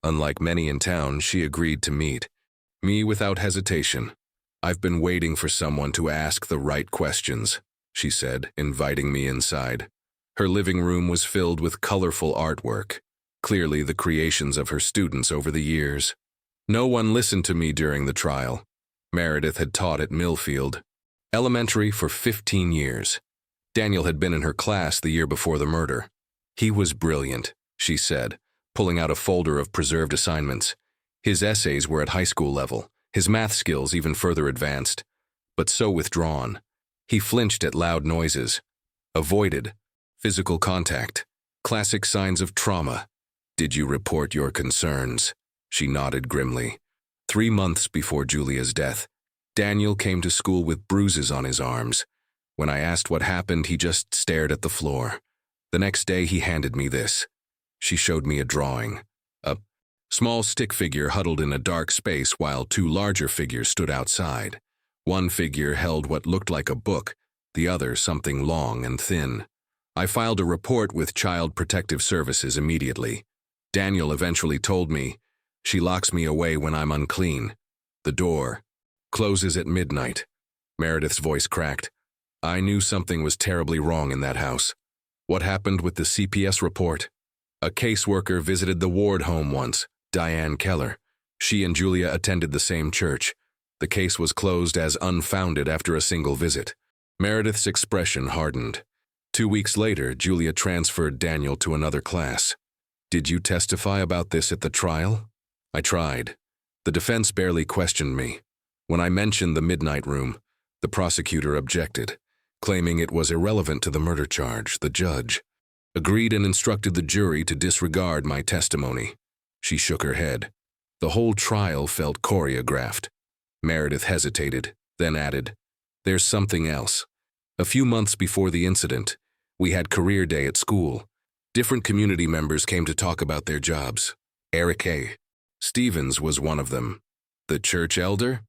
Unlike many in town, she agreed to meet me without hesitation. "I've been waiting for someone to ask the right questions," she said, inviting me inside. Her living room was filled with colorful artwork, clearly the creations of her students over the years. No one listened to me during the trial. Meredith had taught at Millfield Elementary for 15 years. Daniel had been in her class the year before the murder. "He was brilliant," she said, pulling out a folder of preserved assignments. His essays were at high school level, his math skills even further advanced, but so withdrawn. He flinched at loud noises, avoided physical contact, classic signs of trauma. "Did you report your concerns?" She nodded grimly. 3 months before Julia's death, Daniel came to school with bruises on his arms. When I asked what happened, he just stared at the floor. The next day, he handed me this. She showed me a drawing. A small stick figure huddled in a dark space while 2 larger figures stood outside. One figure held what looked like a book, the other something long and thin. I filed a report with Child Protective Services immediately. Daniel eventually told me, "She locks me away when I'm unclean. The door closes at midnight." Meredith's voice cracked. "I knew something was terribly wrong in that house." "What happened with the CPS report?" "A caseworker visited the ward home once, Diane Keller. She and Julia attended the same church. The case was closed as unfounded after a single visit." Meredith's expression hardened. 2 weeks later, Julia transferred Daniel to another class. "Did you testify about this at the trial?" I tried. The defense barely questioned me. When I mentioned the midnight room, the prosecutor objected, claiming it was irrelevant to the murder charge. The judge agreed and instructed the jury to disregard my testimony. She shook her head. The whole trial felt choreographed. Meredith hesitated, then added, "There's something else. A few months before the incident, we had career day at school. Different community members came to talk about their jobs. Eric A. Stevens was one of them." "The church elder?"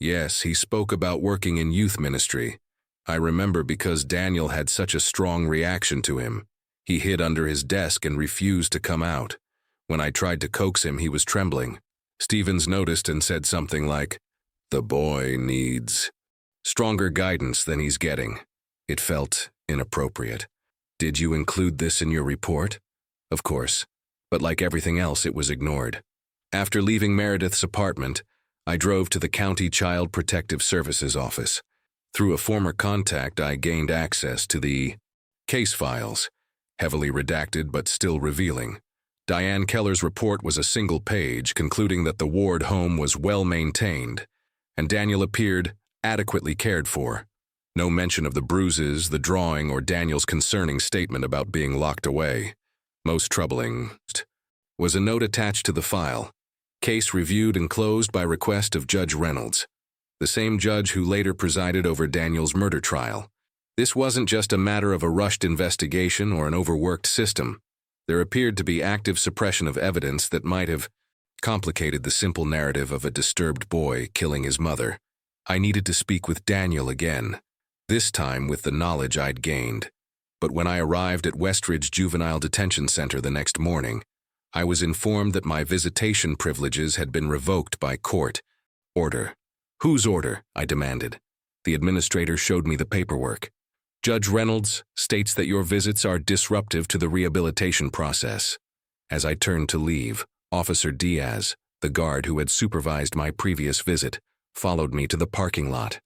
"Yes, he spoke about working in youth ministry. I remember because Daniel had such a strong reaction to him. He hid under his desk and refused to come out. When I tried to coax him, he was trembling. Stevens noticed and said something like, 'The boy needs stronger guidance than he's getting.' It felt inappropriate." "Did you include this in your report?" "Of course, but like everything else, it was ignored." After leaving Meredith's apartment, I drove to the County Child Protective Services office. Through a former contact, I gained access to the case files, heavily redacted but still revealing. Diane Keller's report was a single page, concluding that the ward home was well maintained, and Daniel appeared adequately cared for. No mention of the bruises, the drawing, or Daniel's concerning statement about being locked away. Most troubling was a note attached to the file. "Case reviewed and closed by request of Judge Reynolds," the same judge who later presided over Daniel's murder trial. This wasn't just a matter of a rushed investigation or an overworked system. There appeared to be active suppression of evidence that might have complicated the simple narrative of a disturbed boy killing his mother. I needed to speak with Daniel again, this time with the knowledge I'd gained. But when I arrived at Westridge Juvenile Detention Center the next morning, I was informed that my visitation privileges had been revoked by court. "Order." "Whose order?" I demanded. The administrator showed me the paperwork. "Judge Reynolds states that your visits are disruptive to the rehabilitation process." As I turned to leave, Officer Diaz, the guard who had supervised my previous visit, followed me to the parking lot.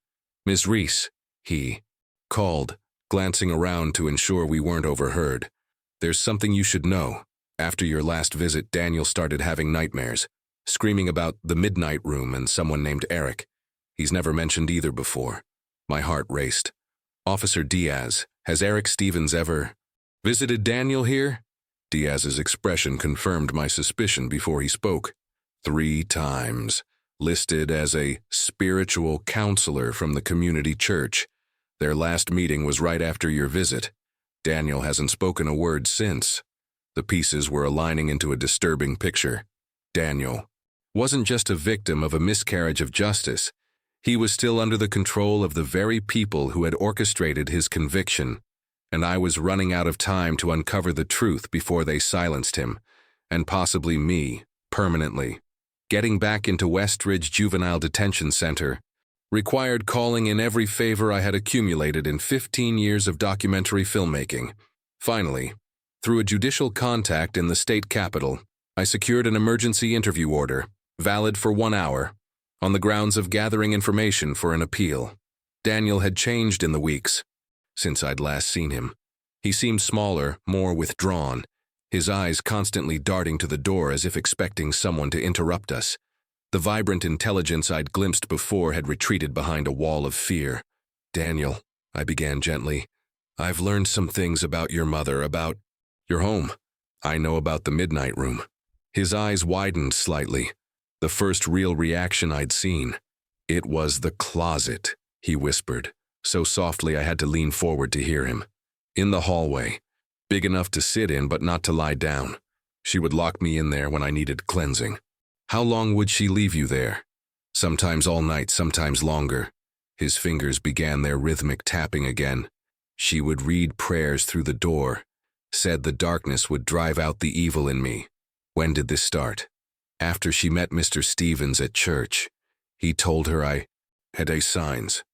"Ms. Reese," he called, glancing around to ensure we weren't overheard. "There's something you should know. After your last visit, Daniel started having nightmares, screaming about the midnight room and someone named Eric. He's never mentioned either before." My heart raced. "Officer Diaz, has Eric Stevens ever visited Daniel here?" Diaz's expression confirmed my suspicion before he spoke. 3 times, listed as a spiritual counselor from the community church. Their last meeting was right after your visit. Daniel hasn't spoken a word since." The pieces were aligning into a disturbing picture. "Daniel wasn't just a victim of a miscarriage of justice. He was still under the control of the very people who had orchestrated his conviction, and I was running out of time to uncover the truth before they silenced him, and possibly me, permanently. Getting back into Westridge Juvenile Detention Center required calling in every favor I had accumulated in 15 years of documentary filmmaking. Finally, through a judicial contact in the state capitol, I secured an emergency interview order, valid for 1 hour, on the grounds of gathering information for an appeal. Daniel had changed in the weeks since I'd last seen him. He seemed smaller, more withdrawn, his eyes constantly darting to the door as if expecting someone to interrupt us. The vibrant intelligence I'd glimpsed before had retreated behind a wall of fear. "Daniel," I began gently, "I've learned some things about your mother, about your home. I know about the Midnight Room." His eyes widened slightly, the first real reaction I'd seen. "It was the closet," he whispered, so softly I had to lean forward to hear him. "In the hallway. Big enough to sit in but not to lie down. She would lock me in there when I needed cleansing." "How long would she leave you there?" "Sometimes all night, sometimes longer." His fingers began their rhythmic tapping again. "She would read prayers through the door, said the darkness would drive out the evil in me." "When did this start?" "After she met Mr. Stevens at church. He told her I had signs."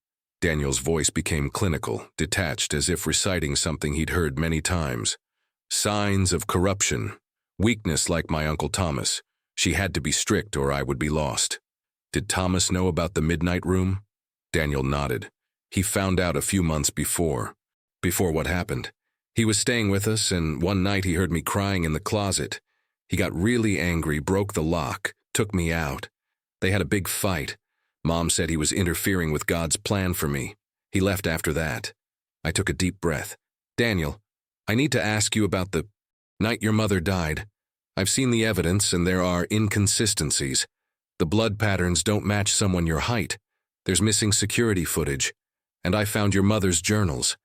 Daniel's voice became clinical, detached as if reciting something he'd heard many times. "Signs of corruption. Weakness like my Uncle Thomas. She had to be strict or I would be lost." "Did Thomas know about the Midnight Room?" Daniel nodded. "He found out a few months before." "Before what happened?" "He was staying with us, and one night he heard me crying in the closet. He got really angry, broke the lock, took me out. They had a big fight. Mom said he was interfering with God's plan for me. He left after that." I took a deep breath. "Daniel, I need to ask you about the night your mother died. I've seen the evidence and there are inconsistencies. The blood patterns don't match someone your height. There's missing security footage. And I found your mother's journals."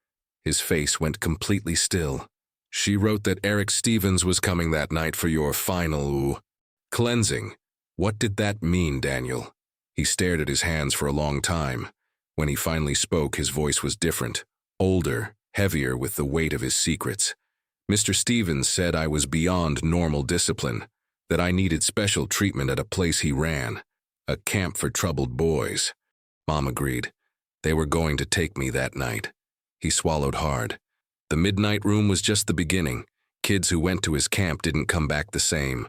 His face went completely still. "She wrote that Eric Stevens was coming that night for your final cleansing." "What did that mean, Daniel?" He stared at his hands for a long time. When he finally spoke, his voice was different, older, heavier with the weight of his secrets. "Mr. Stevens said I was beyond normal discipline, that I needed special treatment at a place he ran, a camp for troubled boys." Mom agreed. "They were going to take me that night." He swallowed hard. The Midnight Room was just the beginning. Kids who went to his camp didn't come back the same.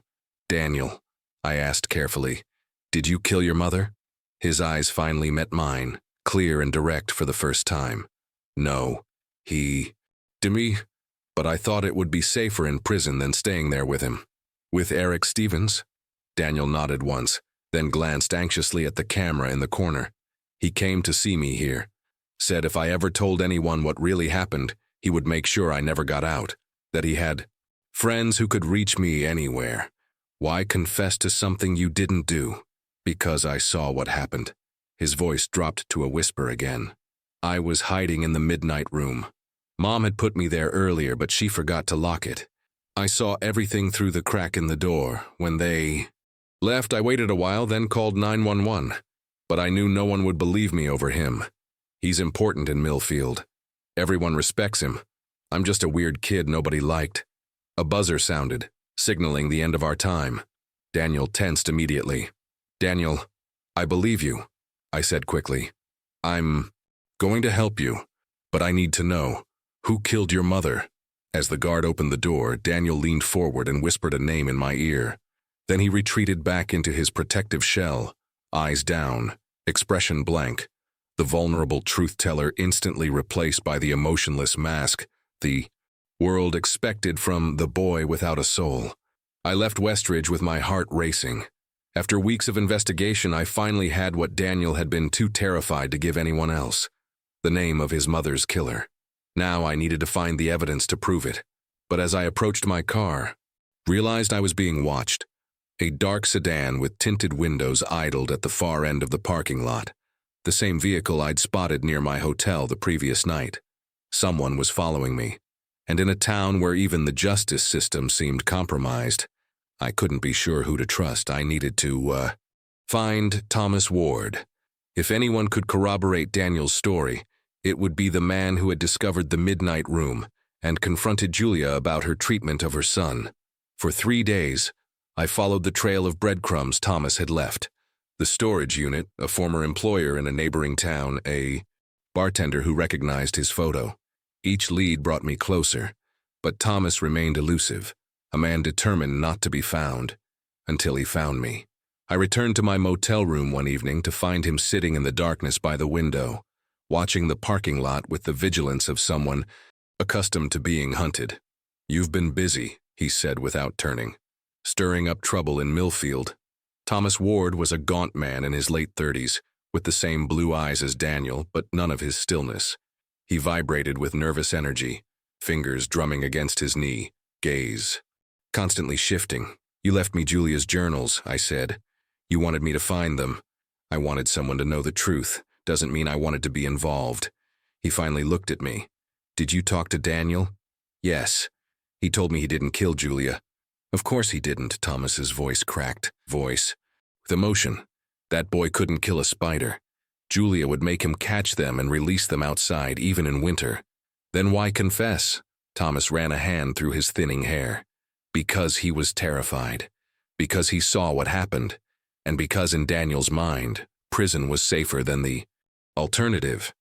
"Daniel," I asked carefully, "did you kill your mother?" His eyes finally met mine, clear and direct for the first time. "No." He "To me, but I thought it would be safer in prison than staying there with him." "With Eric Stevens?" Daniel nodded once, then glanced anxiously at the camera in the corner. "He came to see me here. Said if I ever told anyone what really happened, he would make sure I never got out. That he had friends who could reach me anywhere. Why confess to something you didn't do?" "Because I saw what happened." His voice dropped to a whisper again. "I was hiding in the Midnight Room. Mom had put me there earlier, but she forgot to lock it. I saw everything through the crack in the door. When they left, I waited a while, then called 911. But I knew no one would believe me over him. He's important in Millfield. Everyone respects him. I'm just a weird kid nobody liked." A buzzer sounded, signaling the end of our time. Daniel tensed immediately. "Daniel, I believe you," I said quickly. "I'm going to help you, but I need to know, who killed your mother?" As the guard opened the door, Daniel leaned forward and whispered a name in my ear. Then he retreated back into his protective shell, eyes down, expression blank. The vulnerable truth-teller instantly replaced by the emotionless mask, the world expected from the boy without a soul. I left Westridge with my heart racing. After weeks of investigation, I finally had what Daniel had been too terrified to give anyone else: the name of his mother's killer. Now I needed to find the evidence to prove it. But as I approached my car, realized I was being watched. A dark sedan with tinted windows idled at the far end of the parking lot, the same vehicle I'd spotted near my hotel the previous night. Someone was following me, and in a town where even the justice system seemed compromised, I couldn't be sure who to trust. I needed to, find Thomas Ward. If anyone could corroborate Daniel's story, it would be the man who had discovered the midnight room and confronted Julia about her treatment of her son. For 3 days, I followed the trail of breadcrumbs Thomas had left. The storage unit, a former employer in a neighboring town, a bartender who recognized his photo. Each lead brought me closer, but Thomas remained elusive, a man determined not to be found, until he found me. I returned to my motel room one evening to find him sitting in the darkness by the window, watching the parking lot with the vigilance of someone accustomed to being hunted. "You've been busy," he said without turning, "stirring up trouble in Millfield." Thomas Ward was a gaunt man in his late 30s, with the same blue eyes as Daniel, but none of his stillness. He vibrated with nervous energy, fingers drumming against his knee, gaze constantly shifting. "You left me Julia's journals," I said. "You wanted me to find them. I wanted someone to know the truth. Doesn't mean I wanted to be involved." He finally looked at me. "Did you talk to Daniel?" "Yes. He told me he didn't kill Julia." "Of course he didn't." Thomas's voice cracked. With emotion. "That boy couldn't kill a spider. Julia would make him catch them and release them outside, even in winter." "Then why confess?" Thomas ran a hand through his thinning hair. "Because he was terrified. Because he saw what happened. And because in Daniel's mind, prison was safer than the alternative.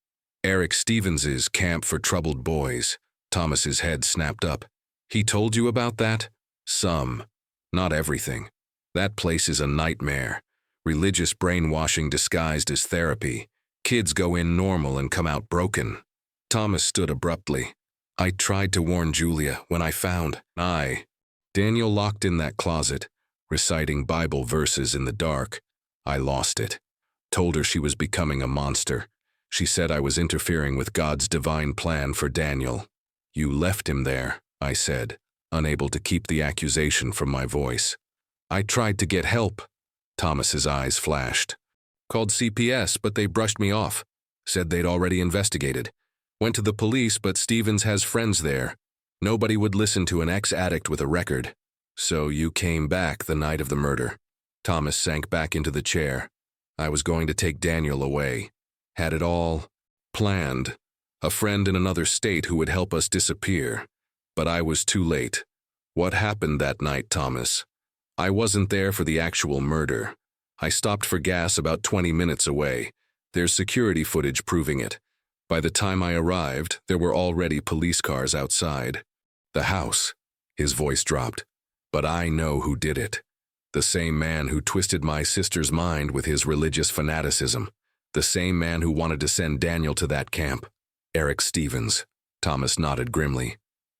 Eric Stevens's camp for troubled boys." Thomas's head snapped up. "He told you about that?" "Some. Not everything. That place is a nightmare. Religious brainwashing disguised as therapy. Kids go in normal and come out broken." Thomas stood abruptly. "I tried to warn Julia when I found Daniel locked in that closet, reciting Bible verses in the dark. I lost it. Told her she was becoming a monster. She said I was interfering with God's divine plan for Daniel." "You left him there," I said, unable to keep the accusation from my voice. "I tried to get help." Thomas's eyes flashed. "Called CPS, but they brushed me off. Said they'd already investigated. Went to the police, but Stevens has friends there. Nobody would listen to an ex-addict with a record. So you came back the night of the murder." Thomas sank back into the chair. "I was going to take Daniel away. Had it all planned. A friend in another state who would help us disappear. But I was too late." "What happened that night, Thomas?" "I wasn't there for the actual murder. I stopped for gas about 20 minutes away. There's security footage proving it. By the time I arrived, there were already police cars outside. The house." His voice dropped. "But I know who did it. The same man who twisted my sister's mind with his religious fanaticism. The same man who wanted to send Daniel to that camp. Eric Stevens." Thomas nodded grimly.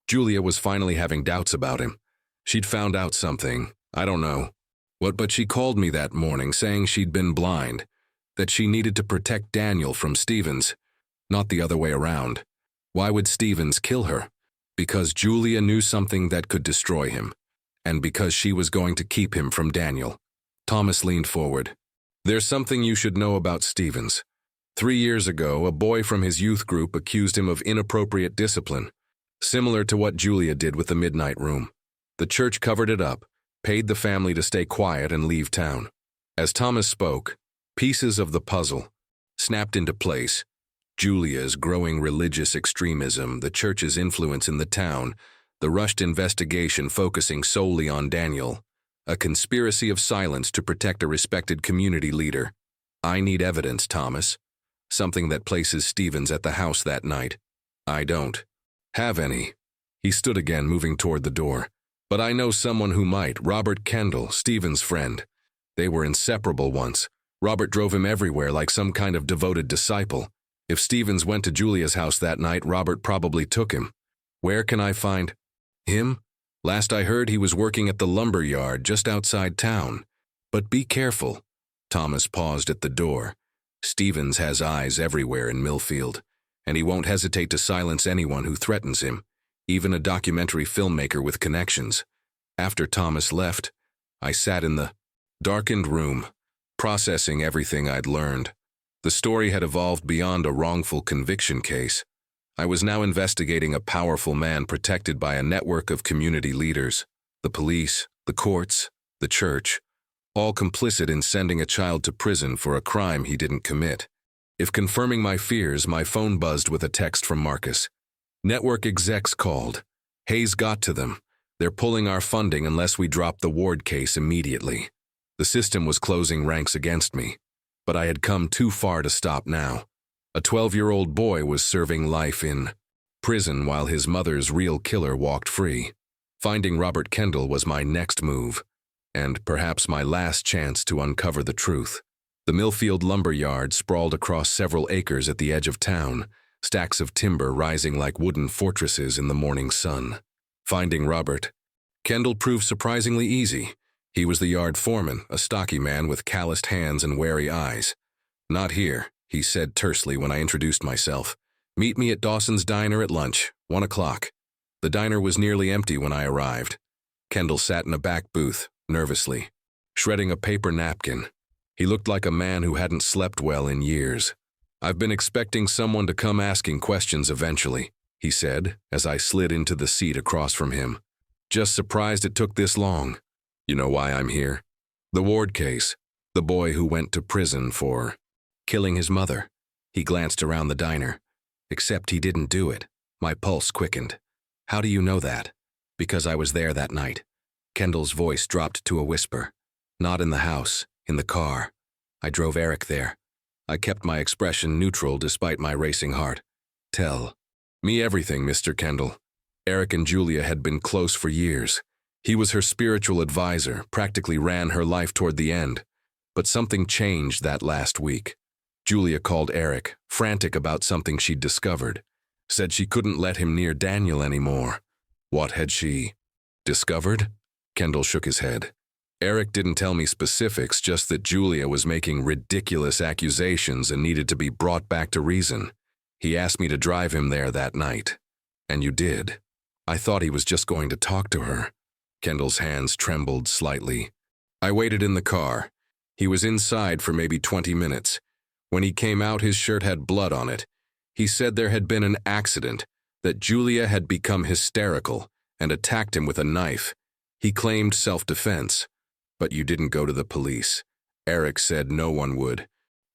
"Julia was finally having doubts about him. She'd found out something. I don't know what, but she called me that morning saying she'd been blind, that she needed to protect Daniel from Stevens, not the other way around. Why would Stevens kill her? Because Julia knew something that could destroy him, and because she was going to keep him from Daniel." Thomas leaned forward. "There's something you should know about Stevens. 3 years ago, a boy from his youth group accused him of inappropriate discipline, similar to what Julia did with the midnight room. The church covered it up, paid the family to stay quiet and leave town." As Thomas spoke, pieces of the puzzle snapped into place. Julia's growing religious extremism, the church's influence in the town, the rushed investigation focusing solely on Daniel, a conspiracy of silence to protect a respected community leader. "I need evidence, Thomas. Something that places Stevens at the house that night. I don't have any." He stood again, moving toward the door. "But I know someone who might. Robert Kendall, Stevens' friend. They were inseparable once. Robert drove him everywhere like some kind of devoted disciple. If Stevens went to Julia's house that night, Robert probably took him. Where can I find him? Last I heard, he was working at the lumber yard just outside town. But be careful." Thomas paused at the door. "Stevens has eyes everywhere in Millfield, and he won't hesitate to silence anyone who threatens him, even a documentary filmmaker with connections." After Thomas left, I sat in the darkened room, processing everything I'd learned. The story had evolved beyond a wrongful conviction case. I was now investigating a powerful man protected by a network of community leaders, the police, The courts, the church, all complicit in sending a child to prison for a crime he didn't commit. If confirming my fears, my phone buzzed with a text from Marcus. Network execs called. Hayes got to them. They're pulling our funding unless we drop the Ward case immediately. The system was closing ranks against me, but I had come too far to stop now. A 12-year-old boy was serving life in prison while his mother's real killer walked free. Finding Robert Kendall was my next move, and perhaps my last chance to uncover the truth. The Millfield lumber yard sprawled across several acres at the edge of town, stacks of timber rising like wooden fortresses in the morning sun. Finding Robert Kendall proved surprisingly easy. He was the yard foreman, a stocky man with calloused hands and wary eyes. "Not here," he said tersely when I introduced myself. "Meet me at Dawson's Diner at lunch, 1 o'clock. The diner was nearly empty when I arrived. Kendall sat in a back booth, nervously, shredding a paper napkin. He looked like a man who hadn't slept well in years. "I've been expecting someone to come asking questions eventually," he said, as I slid into the seat across from him. "Just surprised it took this long. You know why I'm here? The Ward case. The boy who went to prison for killing his mother." He glanced around the diner. "Except he didn't do it." My pulse quickened. "How do you know that?" "Because I was there that night." Kendall's voice dropped to a whisper. "Not in the house, in the car. I drove Eric there." I kept my expression neutral despite my racing heart. "Tell me everything, Mr. Kendall." Eric and Julia had been close for years. He was her spiritual advisor, practically ran her life toward the end. But something changed that last week. Julia called Eric, frantic about something she'd discovered. Said she couldn't let him near Daniel anymore. What had she discovered? Kendall shook his head. Eric didn't tell me specifics, just that Julia was making ridiculous accusations and needed to be brought back to reason. He asked me to drive him there that night. And you did. I thought he was just going to talk to her. Kendall's hands trembled slightly. I waited in the car. He was inside for maybe 20 minutes. When he came out, his shirt had blood on it. He said there had been an accident, that Julia had become hysterical and attacked him with a knife. He claimed self-defense. But you didn't go to the police. Eric said no one would.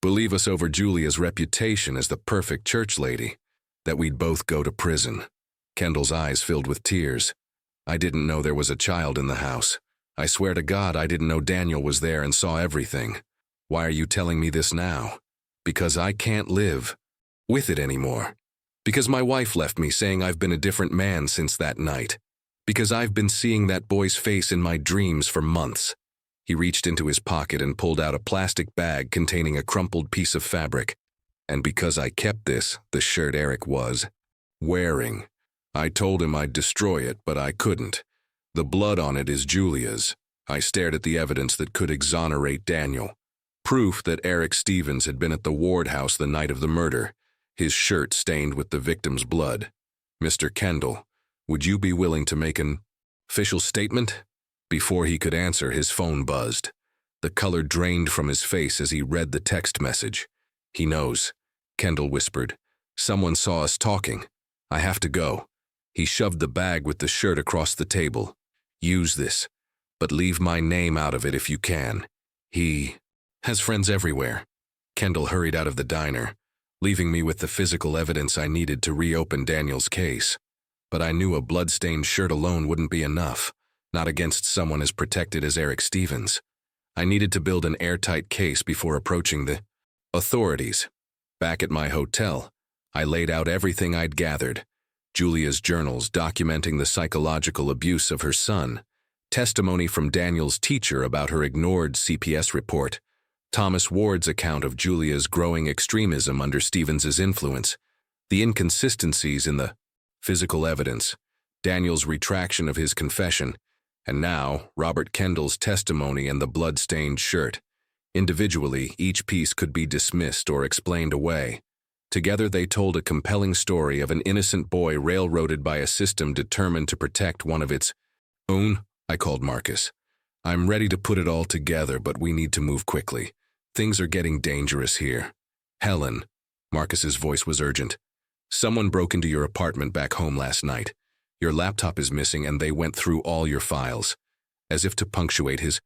Believe us over Julia's reputation as the perfect church lady. That we'd both go to prison. Kendall's eyes filled with tears. I didn't know there was a child in the house. I swear to God I didn't know Daniel was there and saw everything. Why are you telling me this now? Because I can't live with it anymore. Because my wife left me saying I've been a different man since that night. Because I've been seeing that boy's face in my dreams for months. He reached into his pocket and pulled out a plastic bag containing a crumpled piece of fabric. And because I kept this, the shirt Eric was wearing. I told him I'd destroy it, but I couldn't. The blood on it is Julia's. I stared at the evidence that could exonerate Daniel. Proof that Eric Stevens had been at the Ward house the night of the murder, his shirt stained with the victim's blood. Mr. Kendall, would you be willing to make an official statement? Before he could answer, his phone buzzed. The color drained from his face as he read the text message. He knows, Kendall whispered. Someone saw us talking. I have to go. He shoved the bag with the shirt across the table. Use this, but leave my name out of it if you can. He has friends everywhere. Kendall hurried out of the diner, leaving me with the physical evidence I needed to reopen Daniel's case. But I knew a blood-stained shirt alone wouldn't be enough, not against someone as protected as Eric Stevens. I needed to build an airtight case before approaching the authorities. Back at my hotel, I laid out everything I'd gathered. Julia's journals documenting the psychological abuse of her son, testimony from Daniel's teacher about her ignored CPS report, Thomas Ward's account of Julia's growing extremism under Stevens's influence, the inconsistencies in the physical evidence, Daniel's retraction of his confession, and now Robert Kendall's testimony and the blood-stained shirt. Individually, each piece could be dismissed or explained away. Together they told a compelling story of an innocent boy railroaded by a system determined to protect one of its own. I called Marcus. I'm ready to put it all together, but we need to move quickly. Things are getting dangerous here. Helen, Marcus's voice was urgent. Someone broke into your apartment back home last night. Your laptop is missing and they went through all your files. As if to punctuate his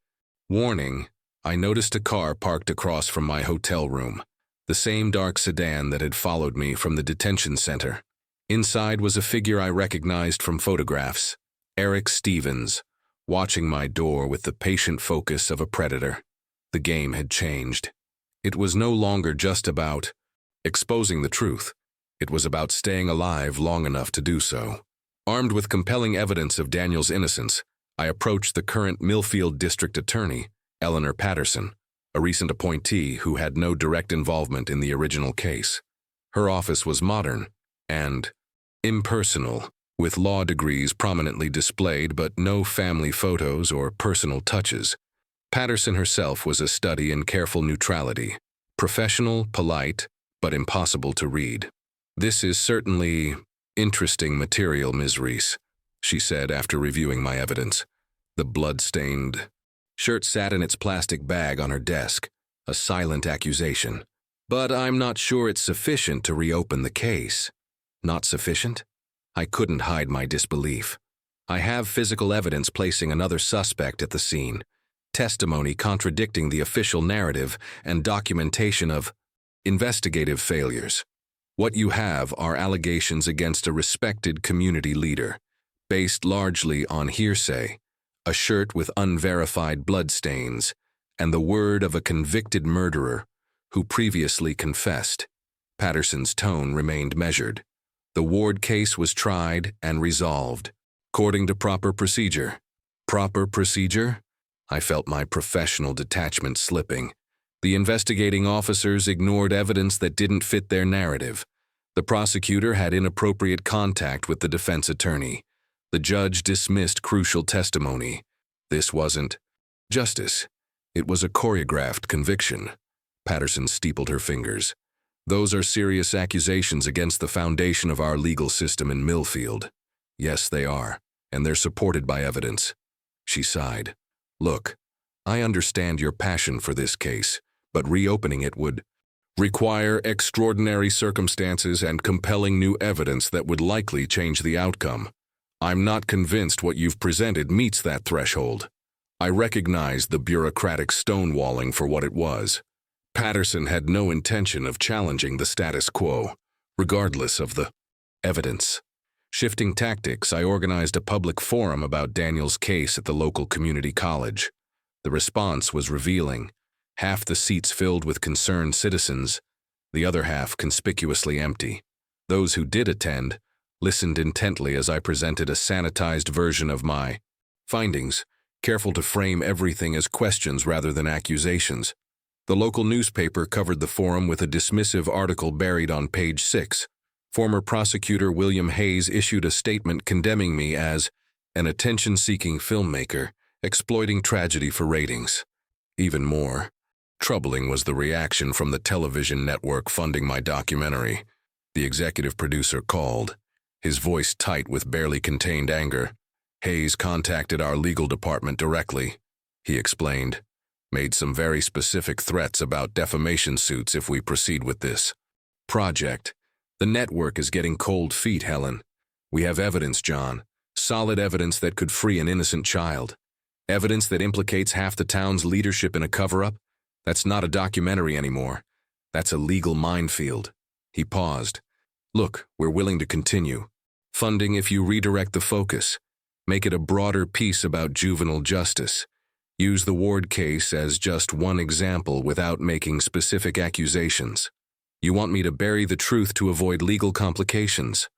warning, I noticed a car parked across from my hotel room, the same dark sedan that had followed me from the detention center. Inside was a figure I recognized from photographs, Eric Stevens, watching my door with the patient focus of a predator. The game had changed. It was no longer just about exposing the truth. It was about staying alive long enough to do so. Armed with compelling evidence of Daniel's innocence, I approached the current Millfield District Attorney, Eleanor Patterson, a recent appointee who had no direct involvement in the original case. Her office was modern and impersonal, with law degrees prominently displayed but no family photos or personal touches. Patterson herself was a study in careful neutrality, professional, polite, but impossible to read. "This is certainly interesting material, Ms. Reese," she said after reviewing my evidence. The blood-stained shirt sat in its plastic bag on her desk, a silent accusation. "But I'm not sure it's sufficient to reopen the case." "Not sufficient?" I couldn't hide my disbelief. "I have physical evidence placing another suspect at the scene, testimony contradicting the official narrative, and documentation of investigative failures. What you have are allegations against a respected community leader, based largely on hearsay, a shirt with unverified bloodstains, and the word of a convicted murderer who previously confessed." Patterson's tone remained measured. "The Ward case was tried and resolved, according to proper procedure." Proper procedure? I felt my professional detachment slipping. The investigating officers ignored evidence that didn't fit their narrative. The prosecutor had inappropriate contact with the defense attorney. The judge dismissed crucial testimony. This wasn't justice. It was a choreographed conviction. Patterson steepled her fingers. "Those are serious accusations against the foundation of our legal system in Millfield." "Yes, they are, and they're supported by evidence." She sighed. "Look, I understand your passion for this case, but reopening it would require extraordinary circumstances and compelling new evidence that would likely change the outcome. I'm not convinced what you've presented meets that threshold." I recognized the bureaucratic stonewalling for what it was. Patterson had no intention of challenging the status quo, regardless of the evidence. Shifting tactics, I organized a public forum about Daniel's case at the local community college. The response was revealing. Half the seats filled with concerned citizens, the other half conspicuously empty. Those who did attend listened intently as I presented a sanitized version of my findings, careful to frame everything as questions rather than accusations. The local newspaper covered the forum with a dismissive article buried on page 6. Former prosecutor William Hayes issued a statement condemning me as an attention-seeking filmmaker exploiting tragedy for ratings. Even more troubling was the reaction from the television network funding my documentary. The executive producer called, his voice tight with barely contained anger. "Hayes contacted our legal department directly," he explained. "Made some very specific threats about defamation suits if we proceed with this project. The network is getting cold feet, Helen. We have evidence, John. Solid evidence that could free an innocent child. Evidence that implicates half the town's leadership in a cover-up. That's not a documentary anymore. That's a legal minefield." He paused. "Look, we're willing to continue. Funding if you redirect the focus. Make it a broader piece about juvenile justice. Use the Ward case as just one example without making specific accusations. You want me to bury the truth to avoid legal complications.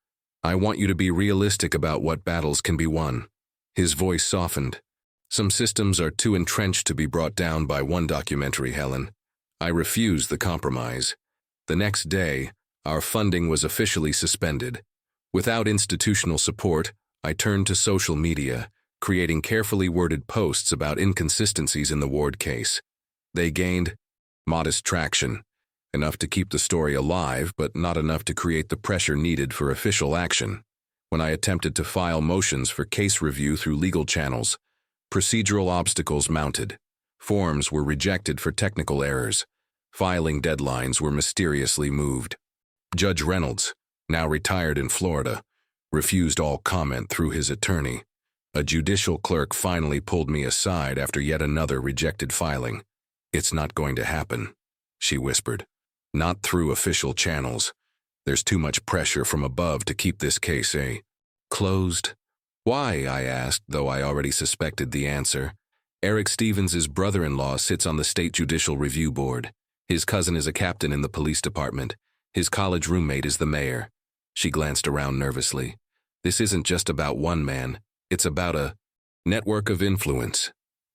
I want you to be realistic about what battles can be won." His voice softened. "Some systems are too entrenched to be brought down by one documentary, Helen. I refuse the compromise." The next day, our funding was officially suspended. Without institutional support, I turned to social media, creating carefully worded posts about inconsistencies in the Ward case. They gained modest traction, enough to keep the story alive, but not enough to create the pressure needed for official action. When I attempted to file motions for case review through legal channels, procedural obstacles mounted. Forms were rejected for technical errors. Filing deadlines were mysteriously moved. Judge Reynolds, now retired in Florida, refused all comment through his attorney. A judicial clerk finally pulled me aside after yet another rejected filing. "It's not going to happen," she whispered. "Not through official channels. There's too much pressure from above to keep this case closed." "Why?" I asked, though I already suspected the answer. "Eric Stevens' brother-in-law sits on the State Judicial Review Board. His cousin is a captain in the police department. His college roommate is the mayor." She glanced around nervously. "This isn't just about one man. It's about a network of influence.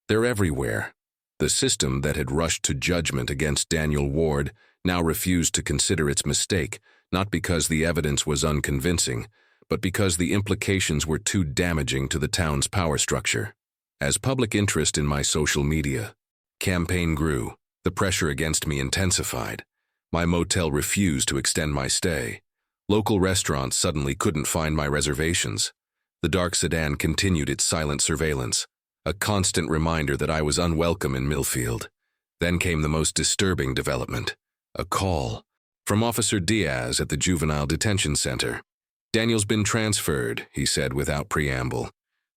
They're everywhere." The system that had rushed to judgment against Daniel Ward now refused to consider its mistake, not because the evidence was unconvincing, but because the implications were too damaging to the town's power structure. As public interest in my social media campaign grew, the pressure against me intensified. My motel refused to extend my stay. Local restaurants suddenly couldn't find my reservations. The dark sedan continued its silent surveillance, a constant reminder that I was unwelcome in Millfield. Then came the most disturbing development, a call from Officer Diaz at the Juvenile Detention Center. "Daniel's been transferred," he said without preamble.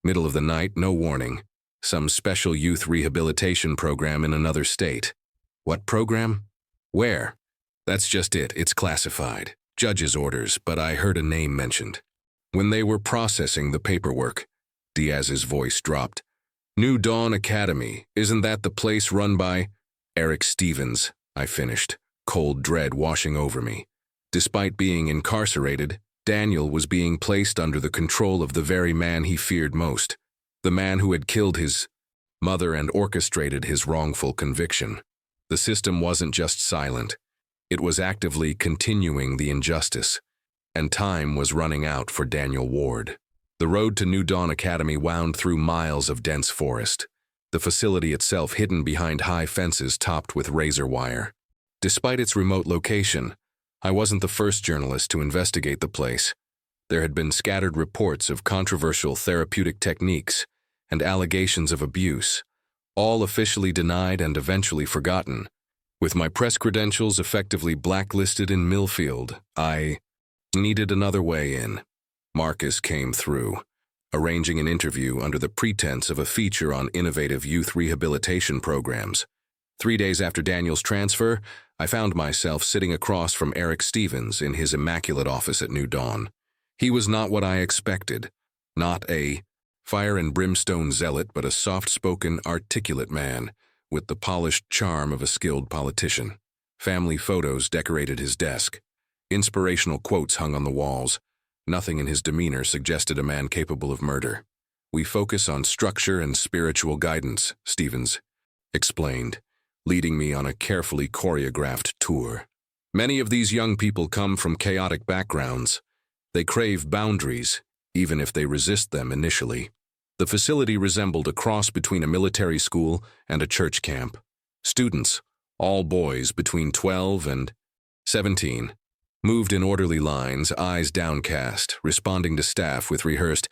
"Middle of the night, no warning. Some special youth rehabilitation program in another state." "What program? Where?" "That's just it. It's classified. Judge's orders, but I heard a name mentioned." When they were processing the paperwork, Diaz's voice dropped. "New Dawn Academy. Isn't that the place run by Eric Stevens?" I finished, cold dread washing over me. Despite being incarcerated, Daniel was being placed under the control of the very man he feared most, the man who had killed his mother and orchestrated his wrongful conviction. The system wasn't just silent. It was actively continuing the injustice, and time was running out for Daniel Ward. The road to New Dawn Academy wound through miles of dense forest, the facility itself hidden behind high fences topped with razor wire. Despite its remote location, I wasn't the first journalist to investigate the place. There had been scattered reports of controversial therapeutic techniques and allegations of abuse, all officially denied and eventually forgotten. With my press credentials effectively blacklisted in Millfield, I needed another way in. Marcus came through, arranging an interview under the pretense of a feature on innovative youth rehabilitation programs. 3 days after Daniel's transfer, I found myself sitting across from Eric Stevens in his immaculate office at New Dawn. He was not what I expected, not a fire and brimstone zealot, but a soft-spoken, articulate man with the polished charm of a skilled politician. Family photos decorated his desk. Inspirational quotes hung on the walls. Nothing in his demeanor suggested a man capable of murder. "We focus on structure and spiritual guidance," Stevens explained, leading me on a carefully choreographed tour. "Many of these young people come from chaotic backgrounds. They crave boundaries, even if they resist them initially." The facility resembled a cross between a military school and a church camp. Students, all boys between 12 and 17, moved in orderly lines, eyes downcast, responding to staff with rehearsed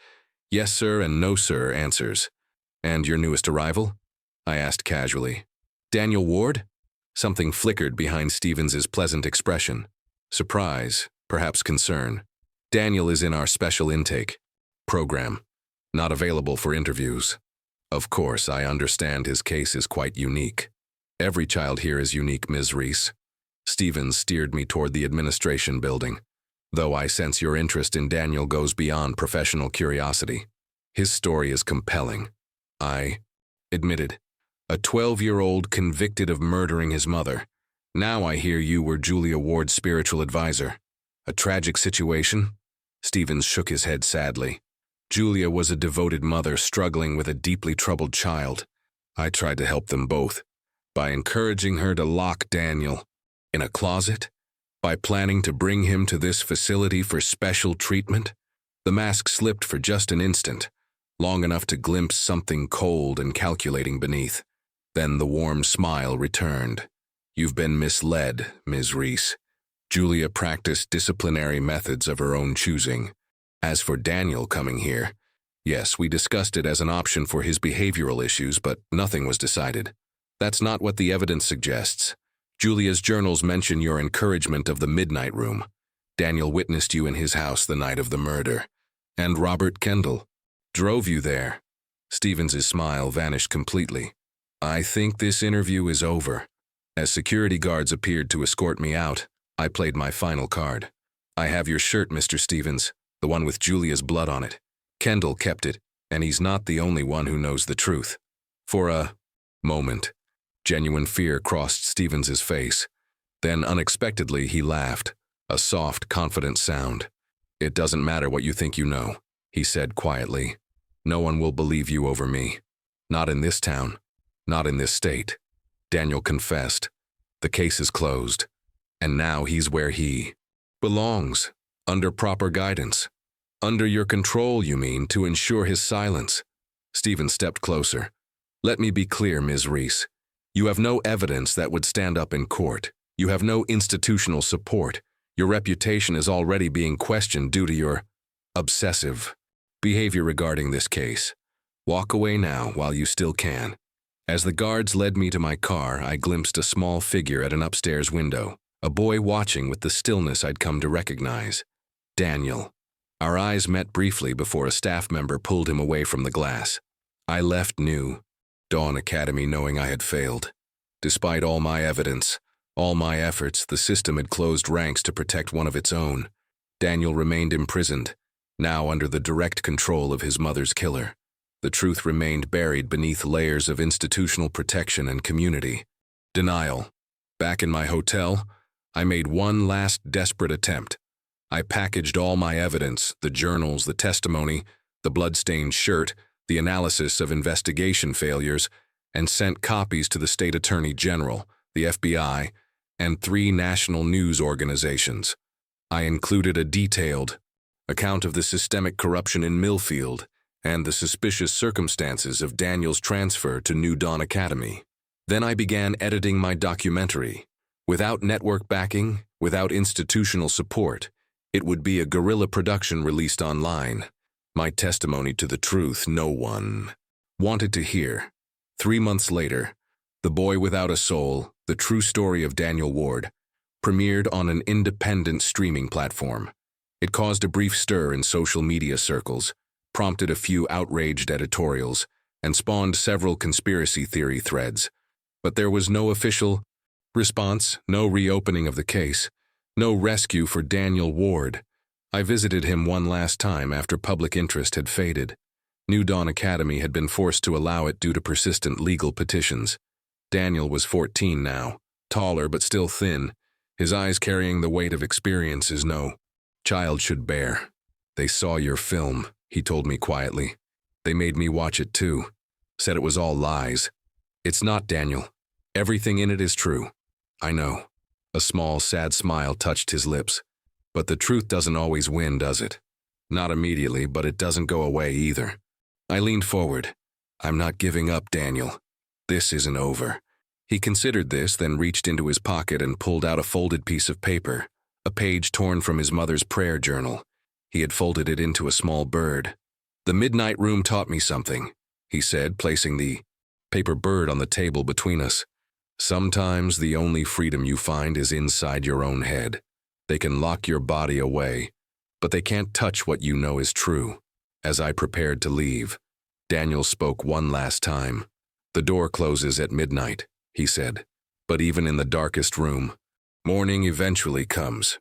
"yes sir" and "no sir" answers. "And your newest arrival?" I asked casually. "Daniel Ward?" Something flickered behind Stevens's pleasant expression. Surprise, perhaps concern. "Daniel is in our special intake program. Not available for interviews." Of course, I understand his case is quite unique. Every child here is unique, Ms. Reese. Stevens steered me toward the administration building. "Though I sense your interest in Daniel goes beyond professional curiosity. His story is compelling," I admitted. "A 12-year-old convicted of murdering his mother. Now I hear you were Julia Ward's spiritual advisor. A tragic situation?" Stevens shook his head sadly. "Julia was a devoted mother struggling with a deeply troubled child. I tried to help them both, by encouraging her to lock Daniel in a closet, by planning to bring him to this facility for special treatment." The mask slipped for just an instant, long enough to glimpse something cold and calculating beneath. Then the warm smile returned. "You've been misled, Ms. Reese. Julia practiced disciplinary methods of her own choosing. As for Daniel coming here, yes, we discussed it as an option for his behavioral issues, but nothing was decided. That's not what the evidence suggests. Julia's journals mention your encouragement of the Midnight Room. Daniel witnessed you in his house the night of the murder. And Robert Kendall. Drove you there. Stevens's smile vanished completely. I think this interview is over. As security guards appeared to escort me out, I played my final card. I have your shirt, Mr. Stevens, the one with Julia's blood on it. Kendall kept it, and he's not the only one who knows the truth. For a moment, genuine fear crossed Stevens's face. Then unexpectedly he laughed, a soft, confident sound. It doesn't matter what you think you know, he said quietly. No one will believe you over me. Not in this town. Not in this state. Daniel confessed. The case is closed. And now he's where he belongs, under proper guidance. Under your control, you mean, to ensure his silence. Stevens stepped closer. Let me be clear, Ms. Reese. You have no evidence that would stand up in court. You have no institutional support. Your reputation is already being questioned due to your obsessive behavior regarding this case. Walk away now while you still can. As the guards led me to my car, I glimpsed a small figure at an upstairs window, a boy watching with the stillness I'd come to recognize. Daniel. Our eyes met briefly before a staff member pulled him away from the glass. I left New Dawn Academy knowing I had failed. Despite all my evidence, all my efforts, the system had closed ranks to protect one of its own. Daniel remained imprisoned, now under the direct control of his mother's killer. The truth remained buried beneath layers of institutional protection and community. Denial. Back in my hotel, I made one last desperate attempt. I packaged all my evidence, the journals, the testimony, the blood-stained shirt, the analysis of investigation failures, and sent copies to the state attorney general, the FBI, and 3 national news organizations. I included a detailed account of the systemic corruption in Millfield and the suspicious circumstances of Daniel's transfer to New Dawn Academy. Then I began editing my documentary. Without network backing, without institutional support, it would be a guerrilla production released online. My testimony to the truth no one wanted to hear. 3 months later, The Boy Without a Soul, the true story of Daniel Ward, premiered on an independent streaming platform. It caused a brief stir in social media circles, prompted a few outraged editorials, and spawned several conspiracy theory threads. But there was no official response, no reopening of the case, no rescue for Daniel Ward. I visited him one last time after public interest had faded. New Dawn Academy had been forced to allow it due to persistent legal petitions. Daniel was 14 now, taller but still thin, his eyes carrying the weight of experiences no child should bear. They saw your film, he told me quietly. They made me watch it too. Said it was all lies. It's not, Daniel. Everything in it is true. I know. A small, sad smile touched his lips. But the truth doesn't always win, does it? Not immediately, but it doesn't go away either. I leaned forward. I'm not giving up, Daniel. This isn't over. He considered this, then reached into his pocket and pulled out a folded piece of paper, a page torn from his mother's prayer journal. He had folded it into a small bird. The midnight room taught me something, he said, placing the paper bird on the table between us. Sometimes the only freedom you find is inside your own head. They can lock your body away, but they can't touch what you know is true. As I prepared to leave, Daniel spoke one last time. The door closes at midnight, he said, but even in the darkest room, morning eventually comes.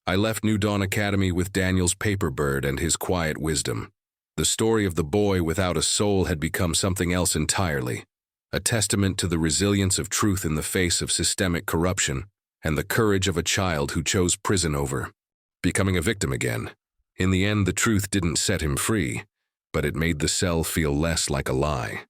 I left New Dawn Academy with Daniel's paper bird and his quiet wisdom. The story of the boy without a soul had become something else entirely, a testament to the resilience of truth in the face of systemic corruption and the courage of a child who chose prison over becoming a victim again. In the end, the truth didn't set him free, but it made the cell feel less like a lie.